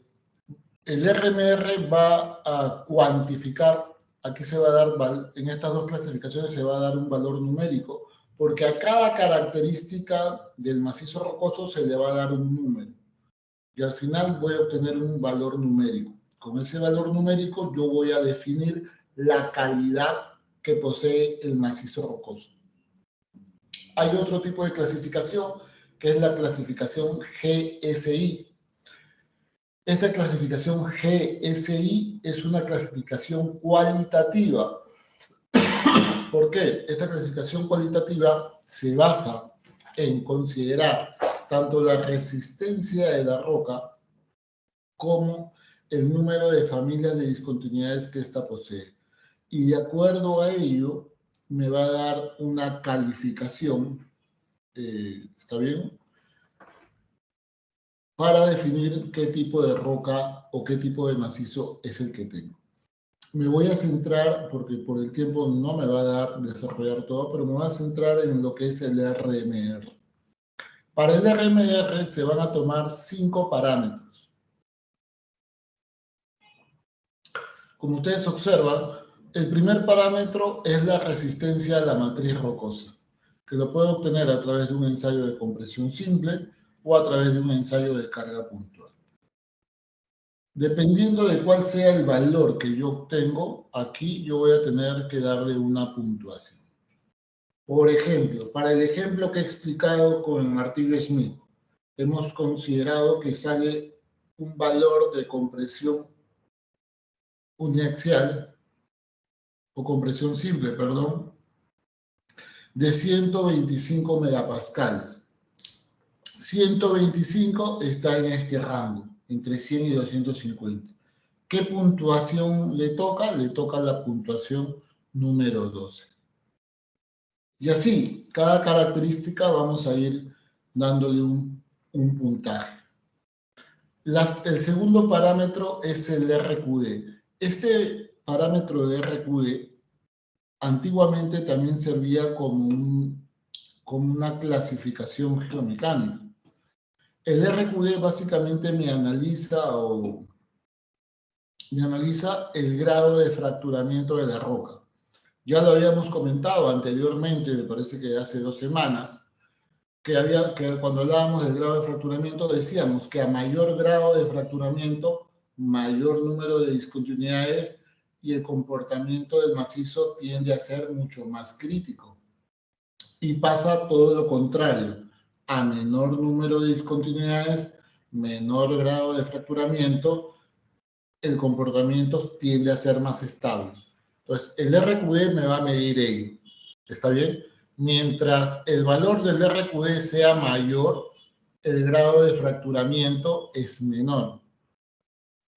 RMR va a cuantificar, aquí se va a dar, en estas dos clasificaciones se va a dar un valor numérico, porque a cada característica del macizo rocoso se le va a dar un número. Y al final voy a obtener un valor numérico. Con ese valor numérico yo voy a definir la calidad que posee el macizo rocoso. Hay otro tipo de clasificación, que es la clasificación GSI. Esta clasificación GSI es una clasificación cualitativa. ¿Por qué? Esta clasificación cualitativa se basa en considerar tanto la resistencia de la roca como el número de familias de discontinuidades que ésta posee. Y de acuerdo a ello, me va a dar una calificación, ¿está bien?, para definir qué tipo de roca o qué tipo de macizo es el que tengo. Me voy a centrar, porque por el tiempo no me va a dar desarrollar todo, pero me voy a centrar en lo que es el RMR. Para el RMR se van a tomar 5 parámetros. Como ustedes observan, el primer parámetro es la resistencia a la matriz rocosa, que lo puedo obtener a través de un ensayo de compresión simple o a través de un ensayo de carga puntual. Dependiendo de cuál sea el valor que yo obtengo, aquí yo voy a tener que darle una puntuación. Por ejemplo, para el ejemplo que he explicado con el martillo Smith, hemos considerado que sale un valor de compresión uniaxial, o compresión simple, perdón, de 125 megapascales. 125 está en este rango, entre 100 y 250. ¿Qué puntuación le toca? Le toca la puntuación número 12. Y así, cada característica vamos a ir dándole un puntaje. El segundo parámetro es el RQD. Este parámetro de RQD antiguamente también servía como una clasificación geomecánica. El RQD básicamente me analiza el grado de fracturamiento de la roca. Ya lo habíamos comentado anteriormente, me parece que hace 2 semanas, que cuando hablábamos del grado de fracturamiento decíamos que a mayor grado de fracturamiento, mayor número de discontinuidades y el comportamiento del macizo tiende a ser mucho más crítico. Y pasa todo lo contrario. A menor número de discontinuidades, menor grado de fracturamiento, el comportamiento tiende a ser más estable. Entonces, el RQD me va a medir ello. ¿Está bien? Mientras el valor del RQD sea mayor, el grado de fracturamiento es menor.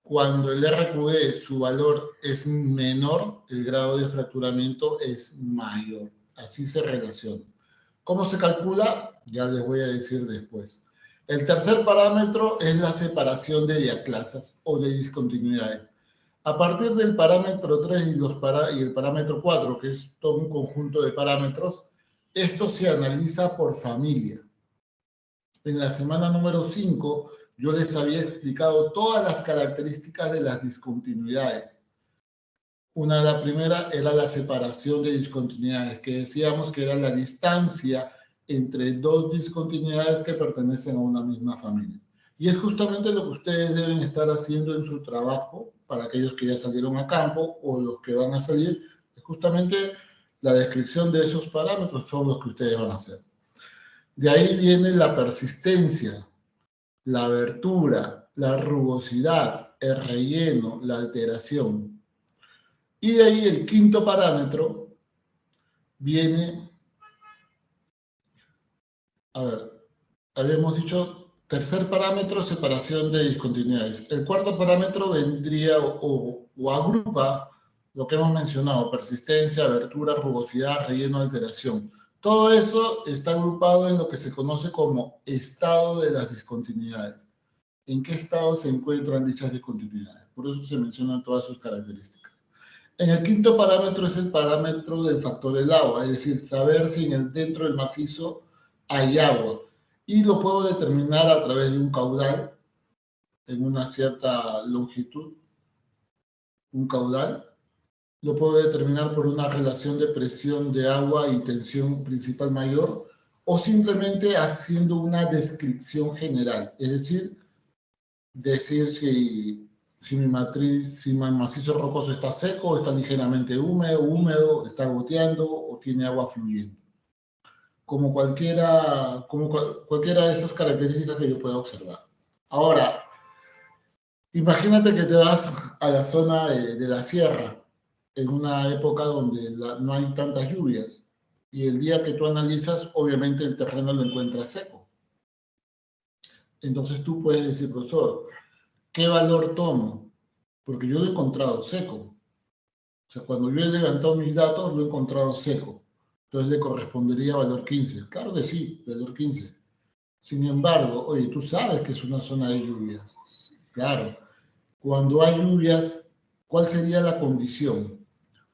Cuando el RQD, su valor es menor, el grado de fracturamiento es mayor. Así se relaciona. ¿Cómo se calcula? Ya les voy a decir después. El tercer parámetro es la separación de diaclasas o de discontinuidades. A partir del parámetro 3 y el parámetro 4, que es todo un conjunto de parámetros, esto se analiza por familia. En la semana número 5, yo les había explicado todas las características de las discontinuidades. La primera era la separación de discontinuidades, que decíamos que era la distancia entre dos discontinuidades que pertenecen a una misma familia. Y es justamente lo que ustedes deben estar haciendo en su trabajo, para aquellos que ya salieron a campo o los que van a salir, es justamente la descripción de esos parámetros son los que ustedes van a hacer. De ahí viene la persistencia, la abertura, la rugosidad, el relleno, la alteración. Y de ahí el quinto parámetro viene, a ver, habíamos dicho tercer parámetro, separación de discontinuidades. El cuarto parámetro vendría o agrupa lo que hemos mencionado, persistencia, abertura, rugosidad, relleno, alteración. Todo eso está agrupado en lo que se conoce como estado de las discontinuidades. ¿En qué estado se encuentran dichas discontinuidades? Por eso se mencionan todas sus características. En el quinto parámetro es el parámetro del factor del agua, es decir, saber si dentro del macizo hay agua. Y lo puedo determinar a través de un caudal en una cierta longitud, un caudal. Lo puedo determinar por una relación de presión de agua y tensión principal mayor, o simplemente haciendo una descripción general, es decir si mi macizo rocoso está seco, está ligeramente húmedo, está goteando o tiene agua fluyendo. Como cualquiera de esas características que yo pueda observar. Ahora, imagínate que te vas a la zona de la sierra, en una época donde no hay tantas lluvias, y el día que tú analizas, obviamente el terreno lo encuentras seco. Entonces tú puedes decir, profesor, ¿qué valor tomo? Porque yo lo he encontrado seco. O sea, cuando yo he levantado mis datos, lo he encontrado seco. Entonces le correspondería valor 15. Claro que sí, valor 15. Sin embargo, oye, tú sabes que es una zona de lluvias. Claro. Cuando hay lluvias, ¿cuál sería la condición?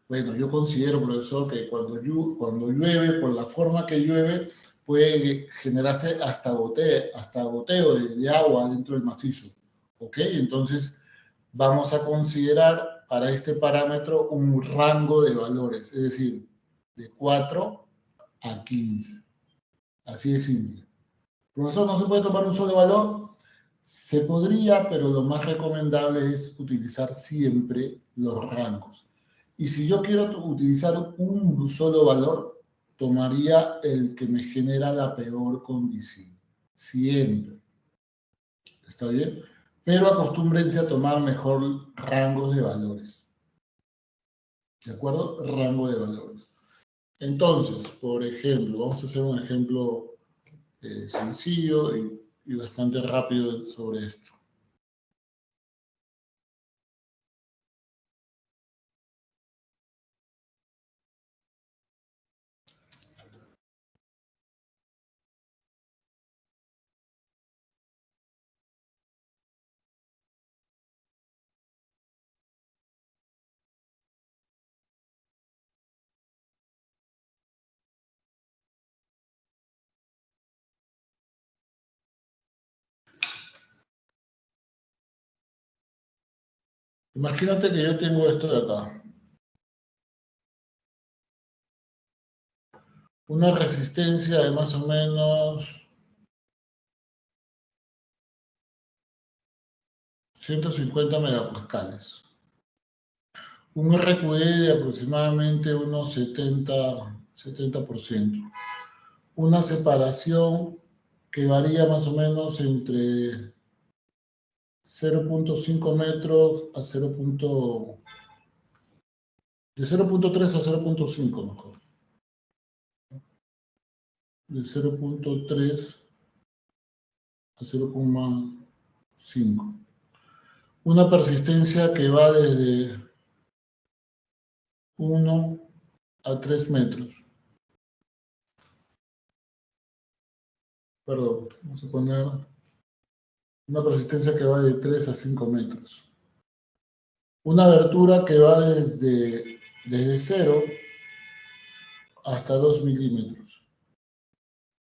Bueno, yo considero, profesor, que cuando llueve, por la forma que llueve, puede generarse hasta goteo de agua dentro del macizo. ¿Ok? Entonces, vamos a considerar para este parámetro un rango de valores, es decir, de 4 a 15. Así de simple. Profesor, ¿no se puede tomar un solo valor? Se podría, pero lo más recomendable es utilizar siempre los rangos. Y si yo quiero utilizar un solo valor, tomaría el que me genera la peor condición. Siempre. ¿Está bien? Pero acostúmbrense a tomar mejor rangos de valores. ¿De acuerdo? Rango de valores. Entonces, por ejemplo, vamos a hacer un ejemplo sencillo y bastante rápido sobre esto. Imagínate que yo tengo esto de acá. Una resistencia de más o menos 150 megapascales. Un RQE de aproximadamente unos 70%. Una separación que varía más o menos entre 0.5 metros a de 0.3 a 0.5 mejor. De 0.3 a 0.5. Una persistencia que va desde 1 a 3 metros. Perdón, vamos a poner una persistencia que va de 3 a 5 metros. Una abertura que va desde 0 hasta 2 milímetros.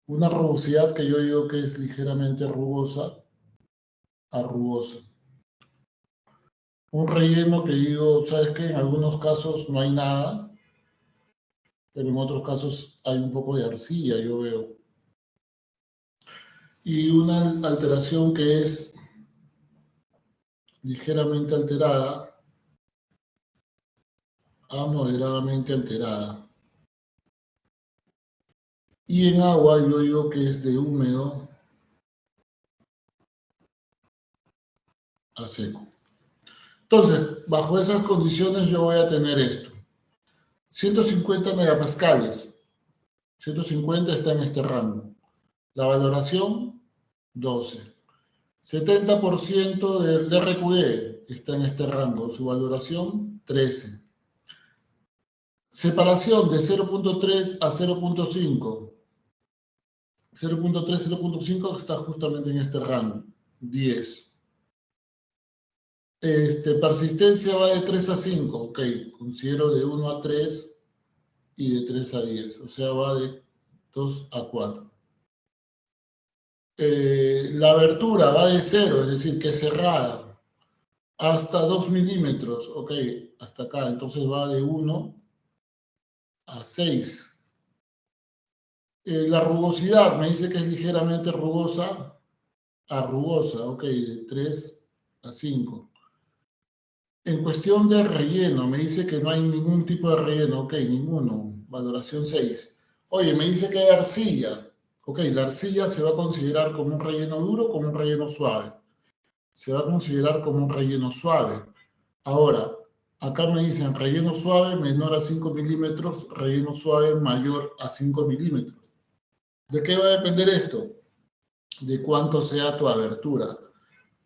Una rugosidad que yo digo que es ligeramente rugosa a rugosa. Un relleno que digo, ¿sabes qué? En algunos casos no hay nada, pero en otros casos hay un poco de arcilla, yo veo. Y una alteración que es ligeramente alterada a moderadamente alterada. Y en agua yo digo que es de húmedo a seco. Entonces, bajo esas condiciones yo voy a tener esto. 150 megapascales. 150 está en este rango. La valoración, 12. 70% del RQD está en este rango. Su valoración, 13. Separación de 0.3 a 0.5. 0.3, 0.5 está justamente en este rango, 10. Persistencia va de 3 a 5, ok, considero de 1 a 3 y de 3 a 10, o sea, va de 2 a 4. La abertura va de 0, es decir, que es cerrada, hasta 2 milímetros, ok, hasta acá, entonces va de 1 a 6. La rugosidad me dice que es ligeramente rugosa a rugosa, ok, de 3 a 5. En cuestión de relleno, me dice que no hay ningún tipo de relleno, ok, ninguno, valoración 6. Oye, me dice que hay arcilla, ok, la arcilla se va a considerar como un relleno duro o como un relleno suave. Se va a considerar como un relleno suave. Ahora, acá me dicen relleno suave menor a 5 milímetros, relleno suave mayor a 5 milímetros. ¿De qué va a depender esto? De cuánto sea tu abertura.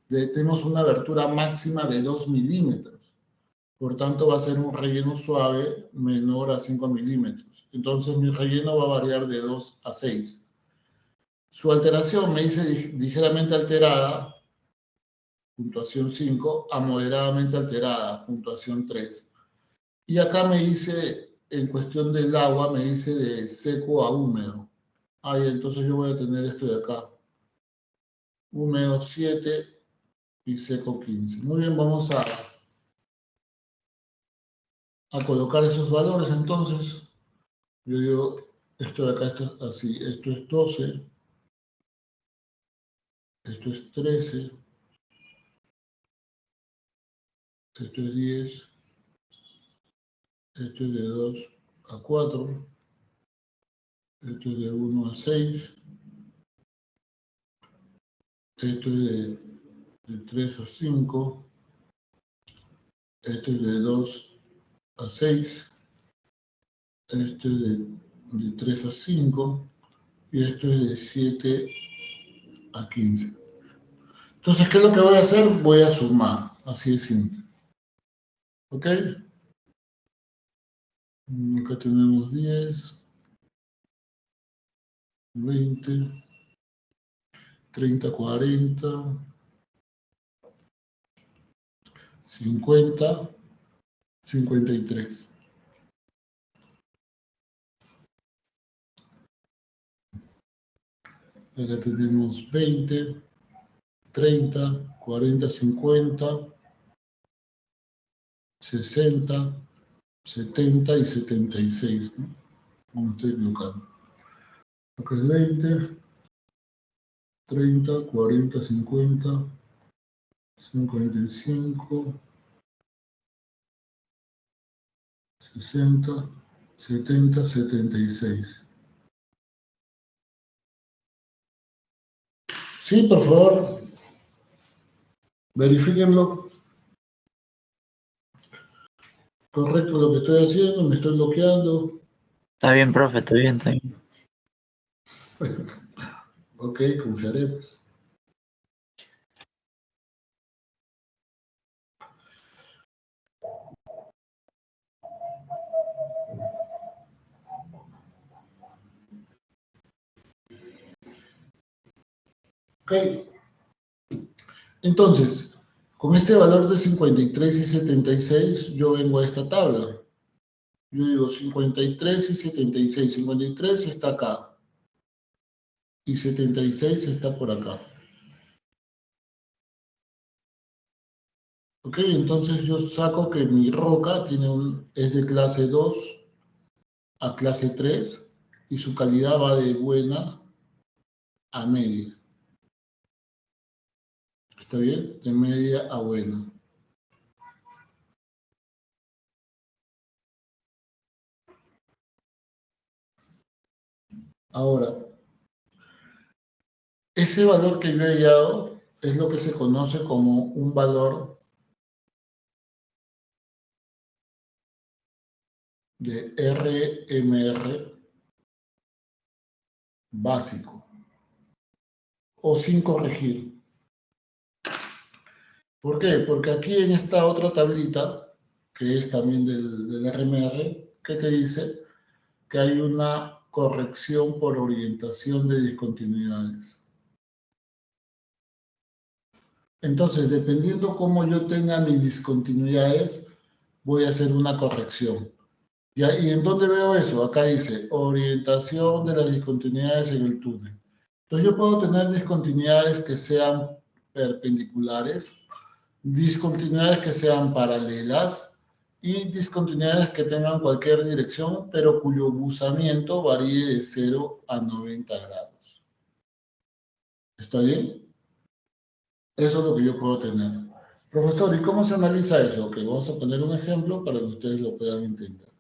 Tenemos una abertura máxima de 2 milímetros. Por tanto, va a ser un relleno suave menor a 5 milímetros. Entonces, mi relleno va a variar de 2 a 6. Su alteración me dice ligeramente alterada, puntuación 5, a moderadamente alterada, puntuación 3. Y acá me dice, en cuestión del agua, me dice de seco a húmedo. Entonces yo voy a tener esto de acá. Húmedo 7 y seco 15. Muy bien, vamos a colocar esos valores entonces. Yo digo, esto de acá, esto es así, esto es 12, esto es 13, esto es 10, esto es de 2 a 4, esto es de 1 a 6, esto es de 3 a 5, esto es de 2 a 6, esto es de 3 a 5 y esto es de 7 a 15. Entonces, ¿qué es lo que voy a hacer? Voy a sumar, así de simple. ¿Ok? Acá tenemos 10, 20, 30, 40, 50, 53. Acá tenemos 20, 30, 40, 50, 60, 70 y 76, ¿no? No me estoy equivocando. Acá es 20, 30, 40, 50, 55, 60, 70, 76. Sí, por favor, verifíquenlo. Correcto lo que estoy haciendo, me estoy bloqueando. Está bien, profe, está bien, está bien. Ok, confiaremos. Ok. Entonces, con este valor de 53 y 76, yo vengo a esta tabla. Yo digo 53 y 76. 53 está acá. Y 76 está por acá. Ok, entonces yo saco que mi roca es de clase 2 a clase 3 y su calidad va de buena a media. ¿Está bien? De media a buena. Ahora, ese valor que yo he hallado es lo que se conoce como un valor de RMR básico o sin corregir. ¿Por qué? Porque aquí en esta otra tablita, que es también del RMR, ¿qué te dice? Que hay una corrección por orientación de discontinuidades. Entonces, dependiendo cómo yo tenga mis discontinuidades, voy a hacer una corrección. ¿Y en dónde veo eso? Acá dice orientación de las discontinuidades en el túnel. Entonces yo puedo tener discontinuidades que sean perpendiculares, discontinuidades que sean paralelas y discontinuidades que tengan cualquier dirección, pero cuyo buzamiento varíe de 0 a 90 grados. ¿Está bien? Eso es lo que yo puedo tener. Profesor, ¿y cómo se analiza eso? Ok, vamos a poner un ejemplo para que ustedes lo puedan entender.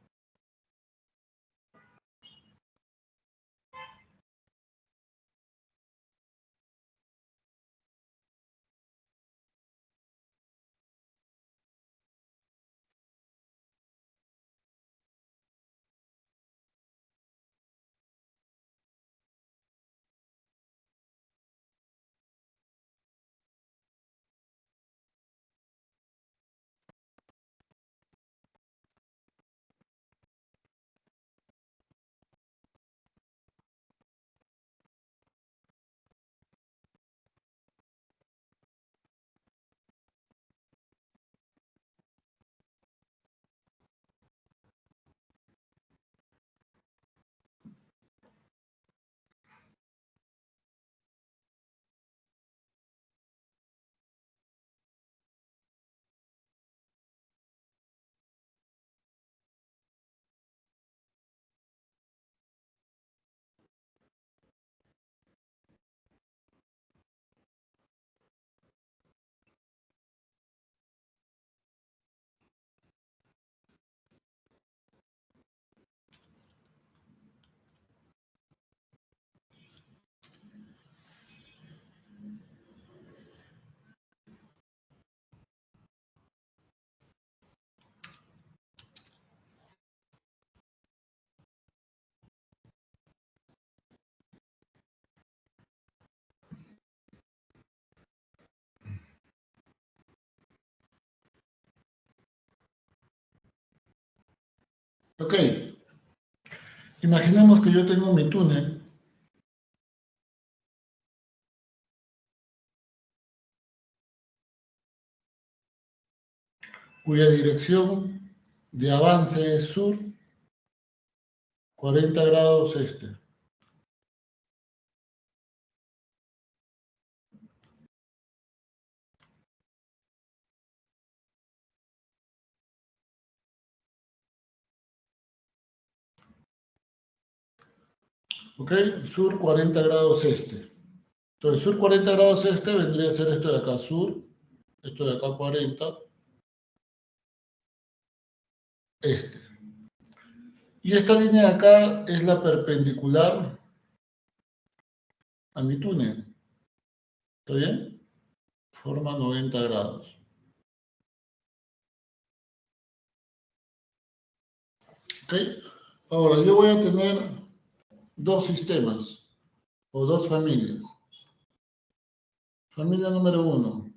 Ok, imaginemos que yo tengo mi túnel cuya dirección de avance es sur, 40 grados este. ¿Ok? Sur 40 grados este. Entonces, sur 40 grados este vendría a ser esto de acá, sur, esto de acá 40, este. Y esta línea de acá es la perpendicular a mi túnel. ¿Está bien? Forma 90 grados. ¿Ok? Ahora, yo voy a tener dos sistemas o dos familias. Familia número 1.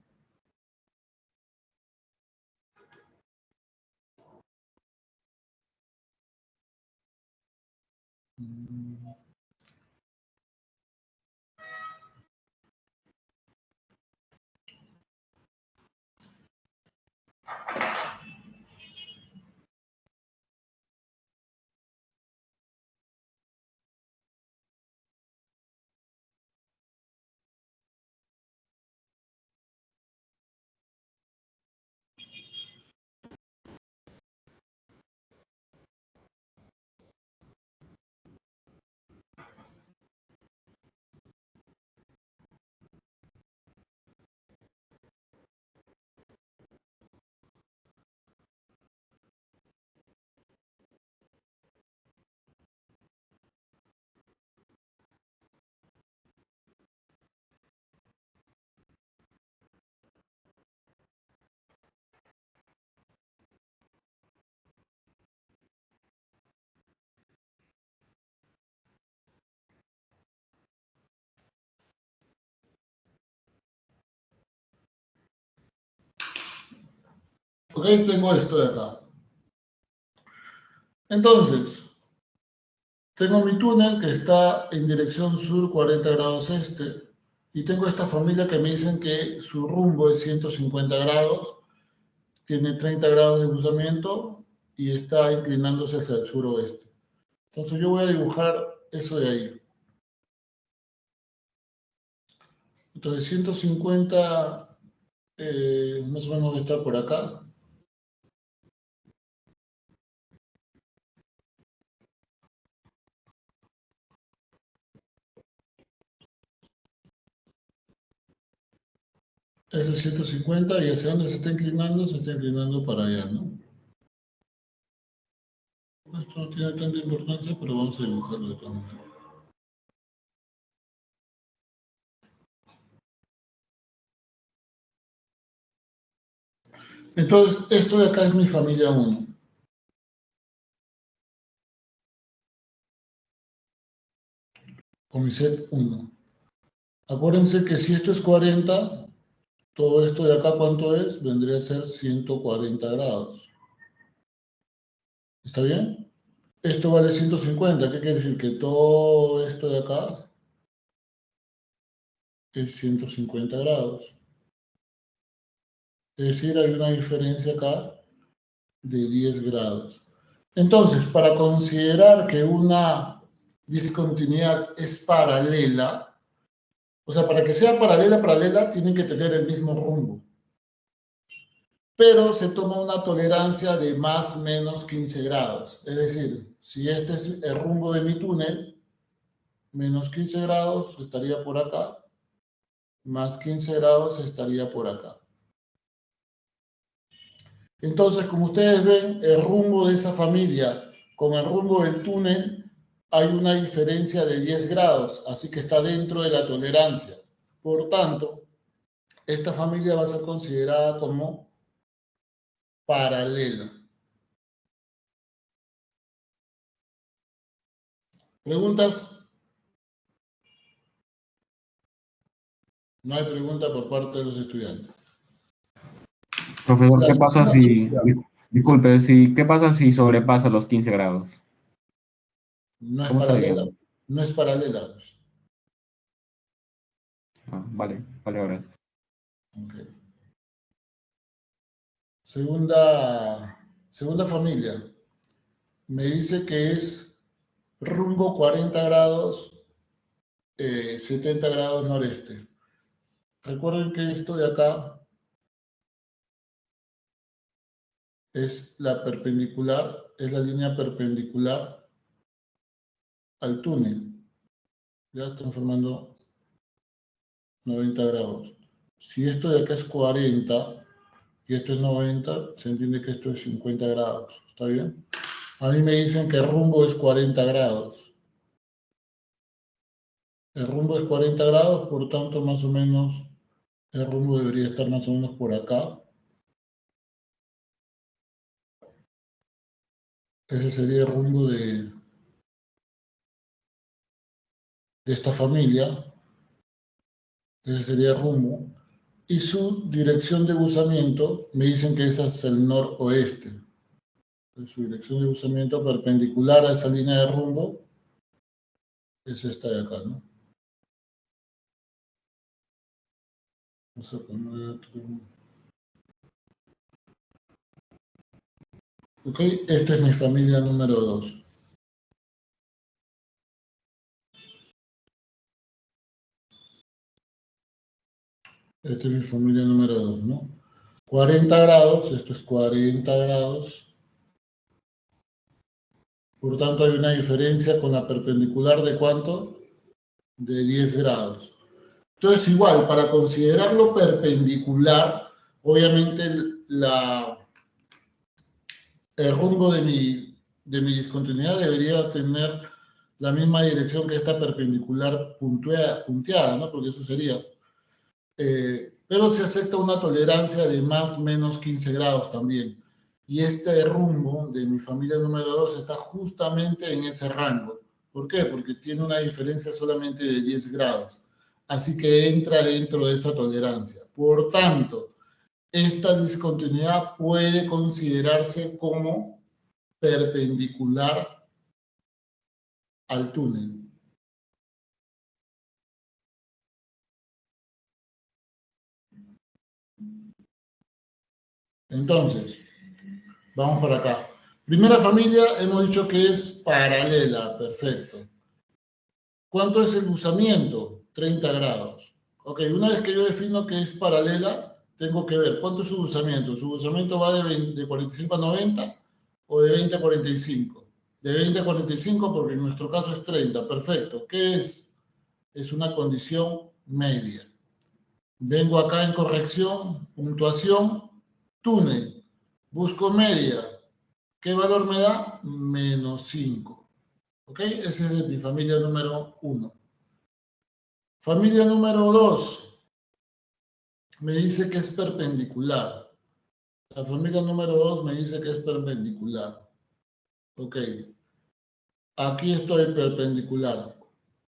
Ok, tengo esto de acá. Entonces, tengo mi túnel que está en dirección sur 40 grados este y tengo esta familia que me dicen que su rumbo es 150 grados, tiene 30 grados de cruzamiento y está inclinándose hacia el suroeste. Entonces yo voy a dibujar eso de ahí. Entonces 150 más o menos va a estar por acá. Ese es 150 y hacia dónde se está inclinando para allá, ¿no? Esto no tiene tanta importancia, pero vamos a dibujarlo de todas maneras. Entonces, esto de acá es mi familia 1. O mi set 1. Acuérdense que si esto es 40, todo esto de acá, ¿cuánto es? Vendría a ser 140 grados. ¿Está bien? Esto vale 150. ¿Qué quiere decir? Que todo esto de acá es 150 grados. Es decir, hay una diferencia acá de 10 grados. Entonces, para considerar que una discontinuidad es paralela, o sea, para que sea paralela, tienen que tener el mismo rumbo. Pero se toma una tolerancia de más o menos 15 grados. Es decir, si este es el rumbo de mi túnel, menos 15 grados estaría por acá, más 15 grados estaría por acá. Entonces, como ustedes ven, el rumbo de esa familia con el rumbo del túnel hay una diferencia de 10 grados, así que está dentro de la tolerancia. Por tanto, esta familia va a ser considerada como paralela. ¿Preguntas? No hay pregunta por parte de los estudiantes. Profesor, ¿qué pasa si, disculpe, qué pasa si sobrepasa los 15 grados? No es ¿Cómo sería? paralela. No es paralela. Ah, vale, ahora. Okay. Segunda familia. Me dice que es rumbo 40 grados, 70 grados noreste. Recuerden que esto de acá es la perpendicular, es la línea perpendicular al túnel. Ya están formando 90 grados. Si esto de acá es 40 y esto es 90, se entiende que esto es 50 grados. ¿Está bien? A mí me dicen que el rumbo es 40 grados. El rumbo es 40 grados, por tanto, más o menos, el rumbo debería estar más o menos por acá. Ese sería el rumbo de esta familia. Ese sería el rumbo. Y su dirección de buzamiento, me dicen que esa es el noroeste. Su dirección de buzamiento perpendicular a esa línea de rumbo es esta de acá, ¿no? Vamos a poner otro. Ok, esta es mi familia número 2. Esta es mi familia número 2, ¿no? 40 grados, esto es 40 grados. Por tanto, hay una diferencia con la perpendicular de ¿cuánto? De 10 grados. Entonces, igual, para considerarlo perpendicular, obviamente el rumbo de mi discontinuidad debería tener la misma dirección que esta perpendicular punteada, ¿no? Porque eso sería. Pero se acepta una tolerancia de más o menos 15 grados también. Y este rumbo de mi familia número 2 está justamente en ese rango. ¿Por qué? Porque tiene una diferencia solamente de 10 grados. Así que entra dentro de esa tolerancia. Por tanto, esta discontinuidad puede considerarse como perpendicular al túnel. Entonces, vamos por acá. Primera familia, hemos dicho que es paralela, perfecto. ¿Cuánto es el buzamiento? 30 grados. Ok, una vez que yo defino que es paralela, tengo que ver cuánto es su buzamiento. ¿Su buzamiento va de 45 a 90 o de 20 a 45? De 20 a 45 porque en nuestro caso es 30, perfecto. ¿Qué es? Es una condición media. Vengo acá en corrección, puntuación, túnel. Busco media. ¿Qué valor me da? -5. ¿Ok? Ese es de mi familia número 1. Familia número 2. Me dice que es perpendicular. La familia número 2 me dice que es perpendicular. Ok. Aquí estoy perpendicular.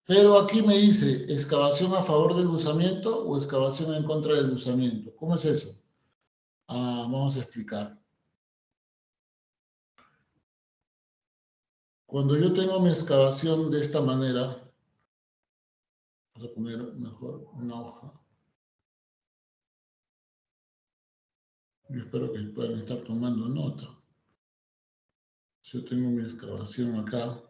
Pero aquí me dice, ¿excavación a favor del buzamiento o excavación en contra del buzamiento? ¿Cómo es eso? Vamos a explicar. Cuando yo tengo mi excavación de esta manera, vamos a poner mejor una hoja. Yo espero que puedan estar tomando nota. Yo tengo mi excavación acá.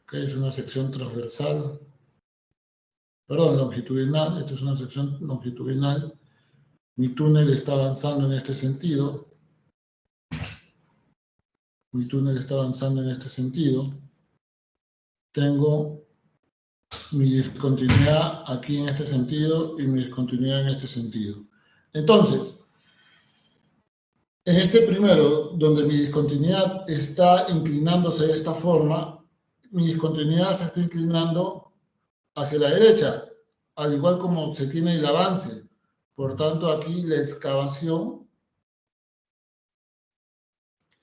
Ok, es una sección transversal. Perdón, longitudinal. Esto es una sección longitudinal. Mi túnel está avanzando en este sentido. Mi túnel está avanzando en este sentido. Tengo mi discontinuidad aquí en este sentido y mi discontinuidad en este sentido. Entonces, en este primero, donde mi discontinuidad está inclinándose de esta forma, mi discontinuidad se está inclinando hacia la derecha, al igual como se tiene el avance. Por tanto, aquí la excavación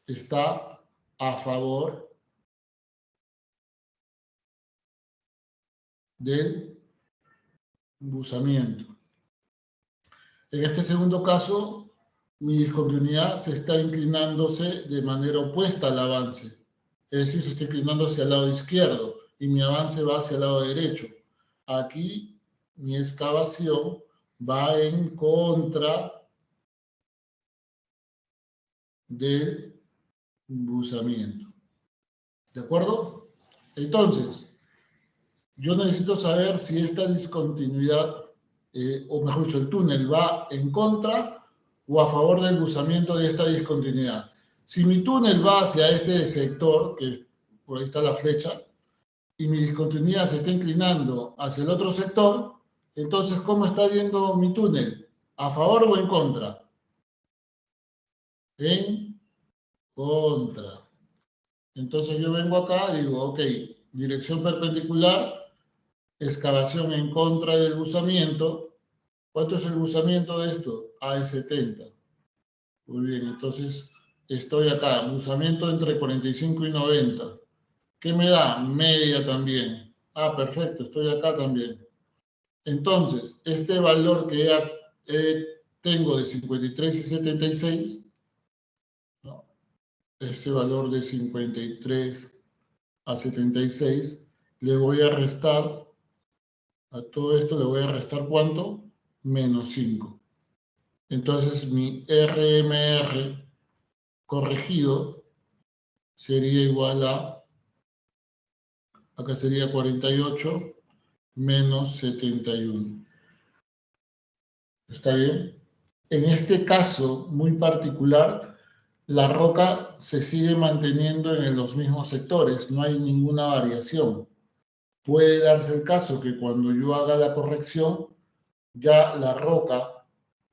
está a favor del buzamiento. En este segundo caso, mi discontinuidad se está inclinándose de manera opuesta al avance. Es decir, se está inclinando hacia el lado izquierdo y mi avance va hacia el lado derecho. Aquí mi excavación va en contra del buzamiento. ¿De acuerdo? Entonces, yo necesito saber si esta discontinuidad, o mejor dicho, el túnel va en contra o a favor del buzamiento de esta discontinuidad. Si mi túnel va hacia este sector, que por ahí está la flecha, y mi discontinuidad se está inclinando hacia el otro sector, entonces, ¿cómo está yendo mi túnel? ¿A favor o en contra? En contra. Entonces yo vengo acá y digo, ok, dirección perpendicular, excavación en contra del buzamiento. ¿Cuánto es el buzamiento de esto? Es 70. Muy bien, entonces estoy acá, buzamiento entre 45 y 90. ¿Qué me da? Media también. Perfecto, estoy acá también. Entonces, este valor que ya tengo de 53 y 76, ¿no? Este valor de 53 a 76, le voy a restar, a todo esto le voy a restar ¿cuánto? -5. Entonces, mi RMR corregido sería igual a, acá sería 48 menos 71. ¿Está bien? En este caso muy particular, la roca se sigue manteniendo en los mismos sectores, no hay ninguna variación. Puede darse el caso que cuando yo haga la corrección, ya la roca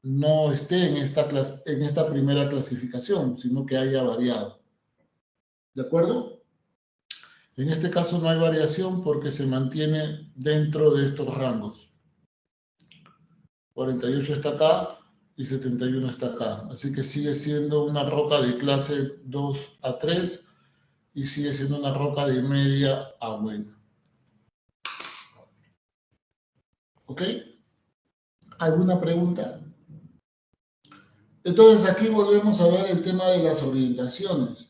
no esté en esta primera clasificación, sino que haya variado. ¿De acuerdo? En este caso no hay variación porque se mantiene dentro de estos rangos. 48 está acá y 71 está acá. Así que sigue siendo una roca de clase 2 a 3 y sigue siendo una roca de media a buena. ¿Ok? ¿Alguna pregunta? Entonces aquí volvemos a ver el tema de las orientaciones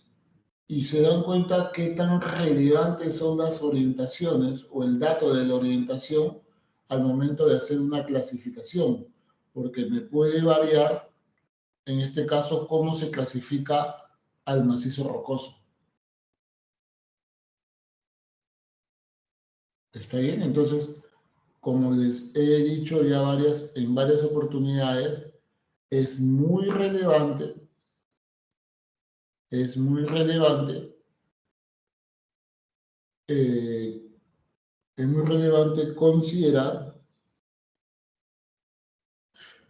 y se dan cuenta qué tan relevantes son las orientaciones o el dato de la orientación al momento de hacer una clasificación, porque me puede variar, en este caso, cómo se clasifica al macizo rocoso. ¿Está bien? Entonces, como les he dicho ya en varias oportunidades, es muy relevante considerar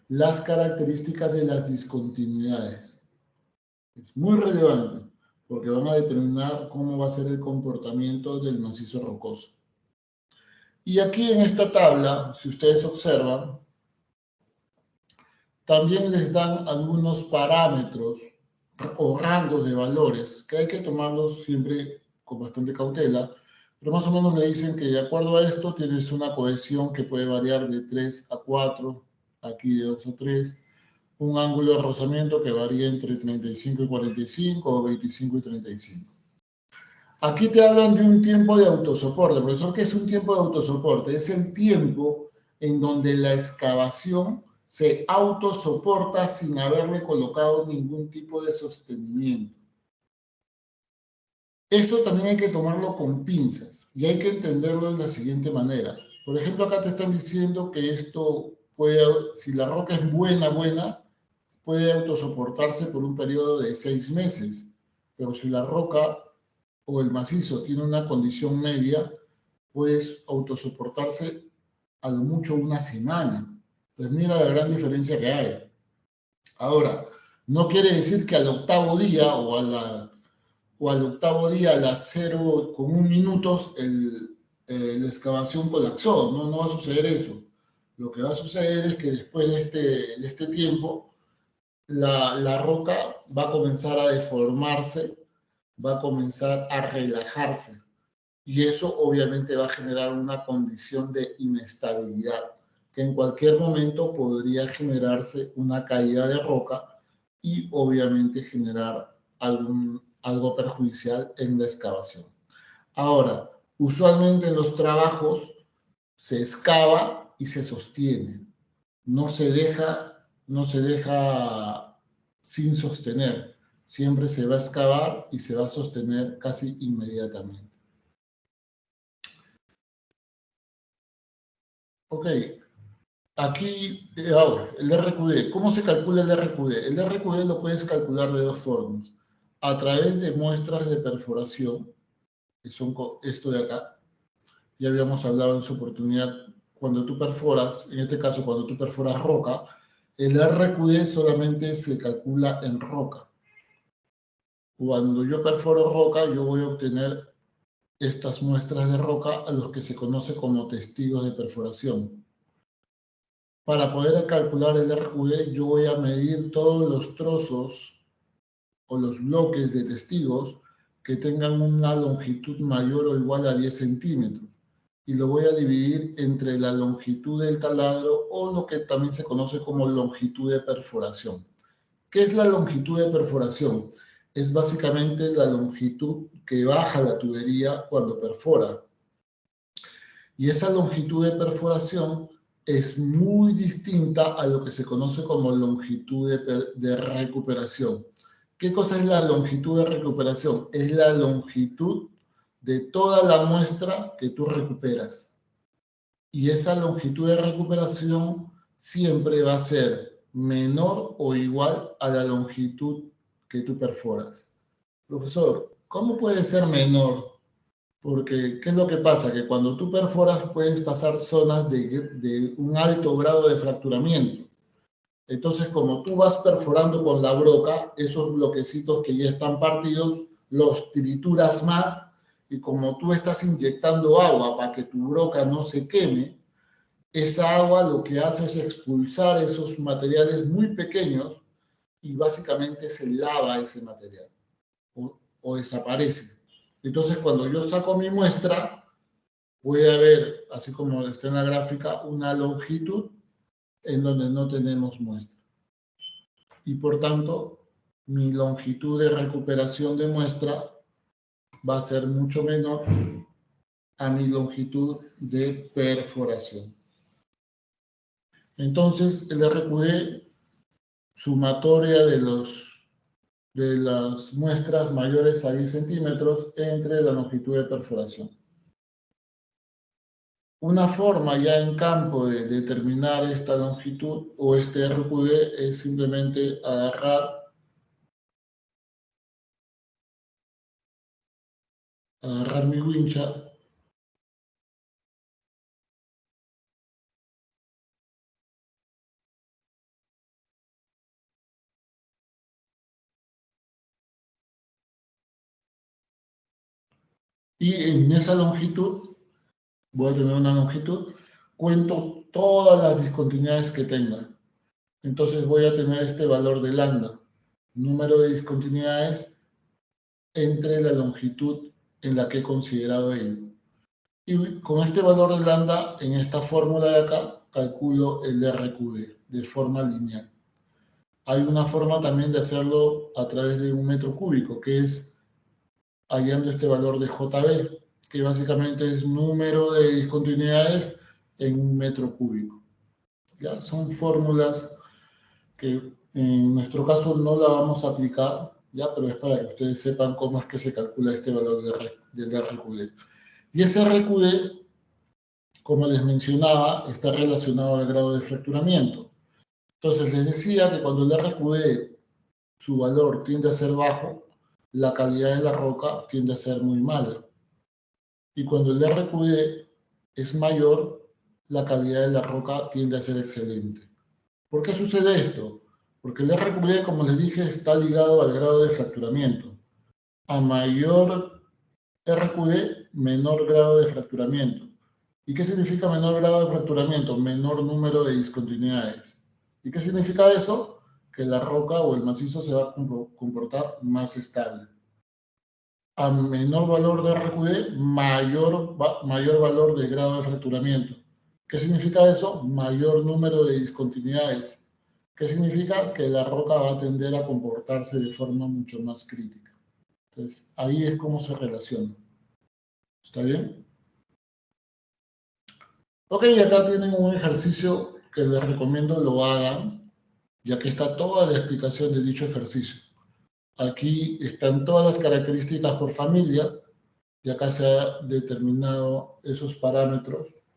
las características de las discontinuidades. Es muy relevante porque van a determinar cómo va a ser el comportamiento del macizo rocoso. Y aquí en esta tabla, si ustedes observan, también les dan algunos parámetros o rangos de valores que hay que tomarlos siempre con bastante cautela, pero más o menos le dicen que de acuerdo a esto tienes una cohesión que puede variar de 3 a 4, aquí de 2 a 3, un ángulo de rozamiento que varía entre 35 y 45 o 25 y 35. Aquí te hablan de un tiempo de autosoporte. Profesor, ¿qué es un tiempo de autosoporte? Es el tiempo en donde la excavación se autosoporta sin haberle colocado ningún tipo de sostenimiento. Eso también hay que tomarlo con pinzas y hay que entenderlo de la siguiente manera. Por ejemplo, acá te están diciendo que esto puede, si la roca es buena, puede autosoportarse por un periodo de 6 meses. Pero si la roca o el macizo tiene una condición media, puede autosoportarse a lo mucho una semana. Pues mira la gran diferencia que hay. Ahora, no quiere decir que al octavo día o al octavo día a las 0,1 minutos la excavación colapsó. No va a suceder eso. Lo que va a suceder es que después de este tiempo, la roca va a comenzar a deformarse, va a comenzar a relajarse. Y eso obviamente va a generar una condición de inestabilidad, que en cualquier momento podría generarse una caída de roca y obviamente generar algo perjudicial en la excavación. Ahora, usualmente en los trabajos se excava y se sostiene. No se deja sin sostener. Siempre se va a excavar y se va a sostener casi inmediatamente. Ok, aquí ahora, el RQD. ¿Cómo se calcula el RQD? El RQD lo puedes calcular de dos formas. A través de muestras de perforación, que son esto de acá. Ya habíamos hablado en su oportunidad, cuando tú perforas, en este caso cuando tú perforas roca, el RQD solamente se calcula en roca. Cuando yo perforo roca, yo voy a obtener estas muestras de roca a los que se conoce como testigos de perforación. Para poder calcular el RQD, yo voy a medir todos los trozos o los bloques de testigos que tengan una longitud mayor o igual a 10 centímetros. Y lo voy a dividir entre la longitud del taladro o lo que también se conoce como longitud de perforación. ¿Qué es la longitud de perforación? Es básicamente la longitud que baja la tubería cuando perfora. Y esa longitud de perforación es muy distinta a lo que se conoce como longitud de recuperación. ¿Qué cosa es la longitud de recuperación? Es la longitud de toda la muestra que tú recuperas. Y esa longitud de recuperación siempre va a ser menor o igual a la longitud que tú perforas. Profesor, ¿cómo puede ser menor? Porque, ¿qué es lo que pasa? Que cuando tú perforas puedes pasar zonas de un alto grado de fracturamiento. Entonces, como tú vas perforando con la broca, esos bloquecitos que ya están partidos, los trituras más, y como tú estás inyectando agua para que tu broca no se queme, esa agua lo que hace es expulsar esos materiales muy pequeños y básicamente se lava ese material o desaparece. Entonces, cuando yo saco mi muestra, voy a ver, así como está en la gráfica, una longitud en donde no tenemos muestra. Y por tanto, mi longitud de recuperación de muestra va a ser mucho menor a mi longitud de perforación. Entonces, el RQD, sumatoria de las muestras mayores a 10 centímetros entre la longitud de perforación. Una forma ya en campo de determinar esta longitud o este RQD es simplemente agarrar mi wincha y en esa longitud, voy a tener una longitud, cuento todas las discontinuidades que tenga. Entonces voy a tener este valor de lambda, número de discontinuidades entre la longitud en la que he considerado ello. Y con este valor de lambda, en esta fórmula de acá, calculo el RQD de forma lineal. Hay una forma también de hacerlo a través de un metro cúbico, que es hallando este valor de JB, que básicamente es número de discontinuidades en un metro cúbico. ¿Ya? Son fórmulas que en nuestro caso no la vamos a aplicar, ¿ya? Pero es para que ustedes sepan cómo es que se calcula este valor del RQD. Y ese RQD, como les mencionaba, está relacionado al grado de fracturamiento. Entonces les decía que cuando el RQD, su valor tiende a ser bajo, la calidad de la roca tiende a ser muy mala. Y cuando el RQD es mayor, la calidad de la roca tiende a ser excelente. ¿Por qué sucede esto? Porque el RQD, como les dije, está ligado al grado de fracturamiento. A mayor RQD, menor grado de fracturamiento. ¿Y qué significa menor grado de fracturamiento? Menor número de discontinuidades. ¿Y qué significa eso? Que la roca o el macizo se va a comportar más estable. A menor valor de RQD, mayor valor de grado de fracturamiento. ¿Qué significa eso? Mayor número de discontinuidades. ¿Qué significa? Que la roca va a tender a comportarse de forma mucho más crítica. Entonces, ahí es cómo se relaciona. ¿Está bien? Ok, acá tienen un ejercicio que les recomiendo lo hagan, ya que está toda la explicación de dicho ejercicio. Aquí están todas las características por familia, y acá se ha determinado esos parámetros.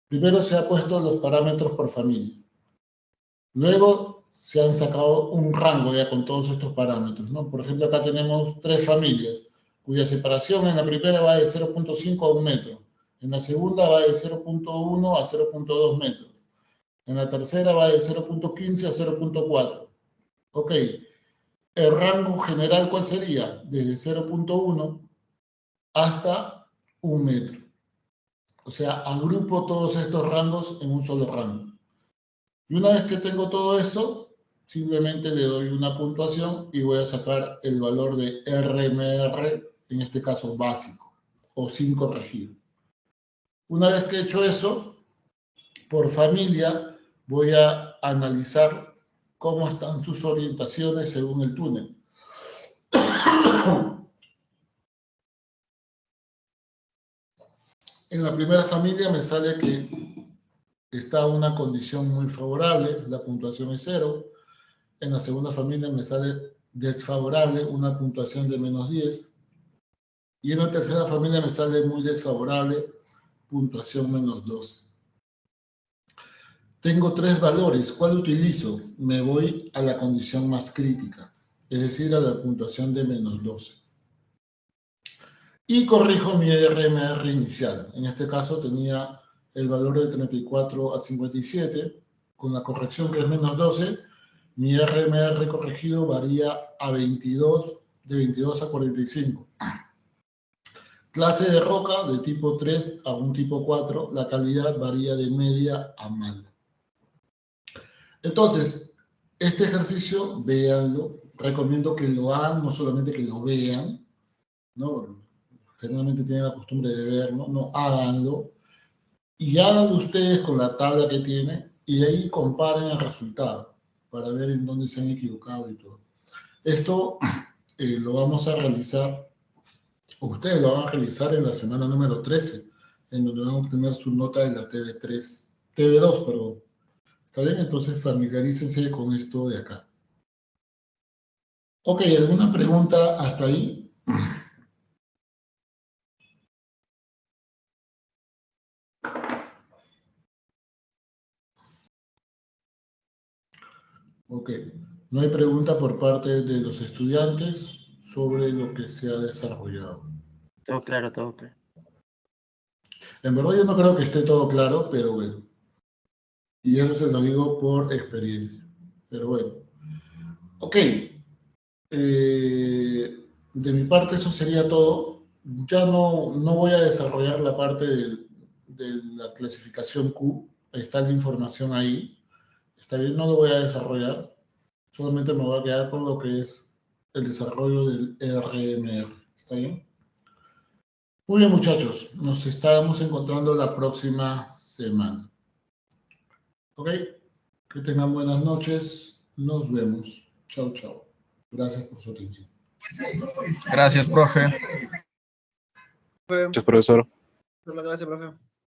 Primero se ha puesto los parámetros por familia. Luego se han sacado un rango ya con todos estos parámetros, ¿no? Por ejemplo, acá tenemos 3 familias, cuya separación en la primera va de 0.5 a 1 metro. En la segunda va de 0.1 a 0.2 metros. En la tercera va de 0.15 a 0.4. Ok. El rango general, ¿cuál sería? Desde 0.1 hasta 1 metro. O sea, agrupo todos estos rangos en un solo rango. Y una vez que tengo todo eso, simplemente le doy una puntuación y voy a sacar el valor de RMR, en este caso básico, o sin corregir. Una vez que he hecho eso, por familia, voy a analizar cómo están sus orientaciones según el túnel. En la primera familia me sale que está una condición muy favorable, la puntuación es 0. En la segunda familia me sale desfavorable, una puntuación de -10. Y en la tercera familia me sale muy desfavorable, puntuación -12. Tengo 3 valores. ¿Cuál utilizo? Me voy a la condición más crítica, es decir, a la puntuación de -12. Y corrijo mi RMR inicial. En este caso tenía el valor de 34 a 57. Con la corrección que es -12, mi RMR corregido varía a 22, de 22 a 45. Clase de roca de tipo 3 a un tipo 4, la calidad varía de media a mala. Entonces, este ejercicio, véanlo. Recomiendo que lo hagan, no solamente que lo vean, ¿no? generalmente tienen la costumbre de ver, ¿no? No, háganlo. Y háganlo ustedes con la tabla que tienen y de ahí comparen el resultado para ver en dónde se han equivocado y todo. Esto lo vamos a realizar, ustedes lo van a realizar en la semana número 13, en donde van a obtener su nota de la TV2, perdón. ¿Está bien? Entonces familiarícense con esto de acá. Ok, ¿alguna pregunta hasta ahí? Ok, no hay pregunta por parte de los estudiantes sobre lo que se ha desarrollado. Todo claro, todo claro. En verdad yo no creo que esté todo claro, pero bueno. Y eso se lo digo por experiencia. Pero bueno. Ok. De mi parte eso sería todo. Ya no voy a desarrollar la parte de la clasificación Q. Está la información ahí. Está bien, no lo voy a desarrollar. Solamente me voy a quedar con lo que es el desarrollo del RMR. ¿Está bien? Muy bien, muchachos. Nos estamos encontrando la próxima semana. Ok. Que tengan buenas noches. Nos vemos. Chao, chao. Gracias por su atención. Gracias, profe. Gracias, profesor. Por la clase, profe.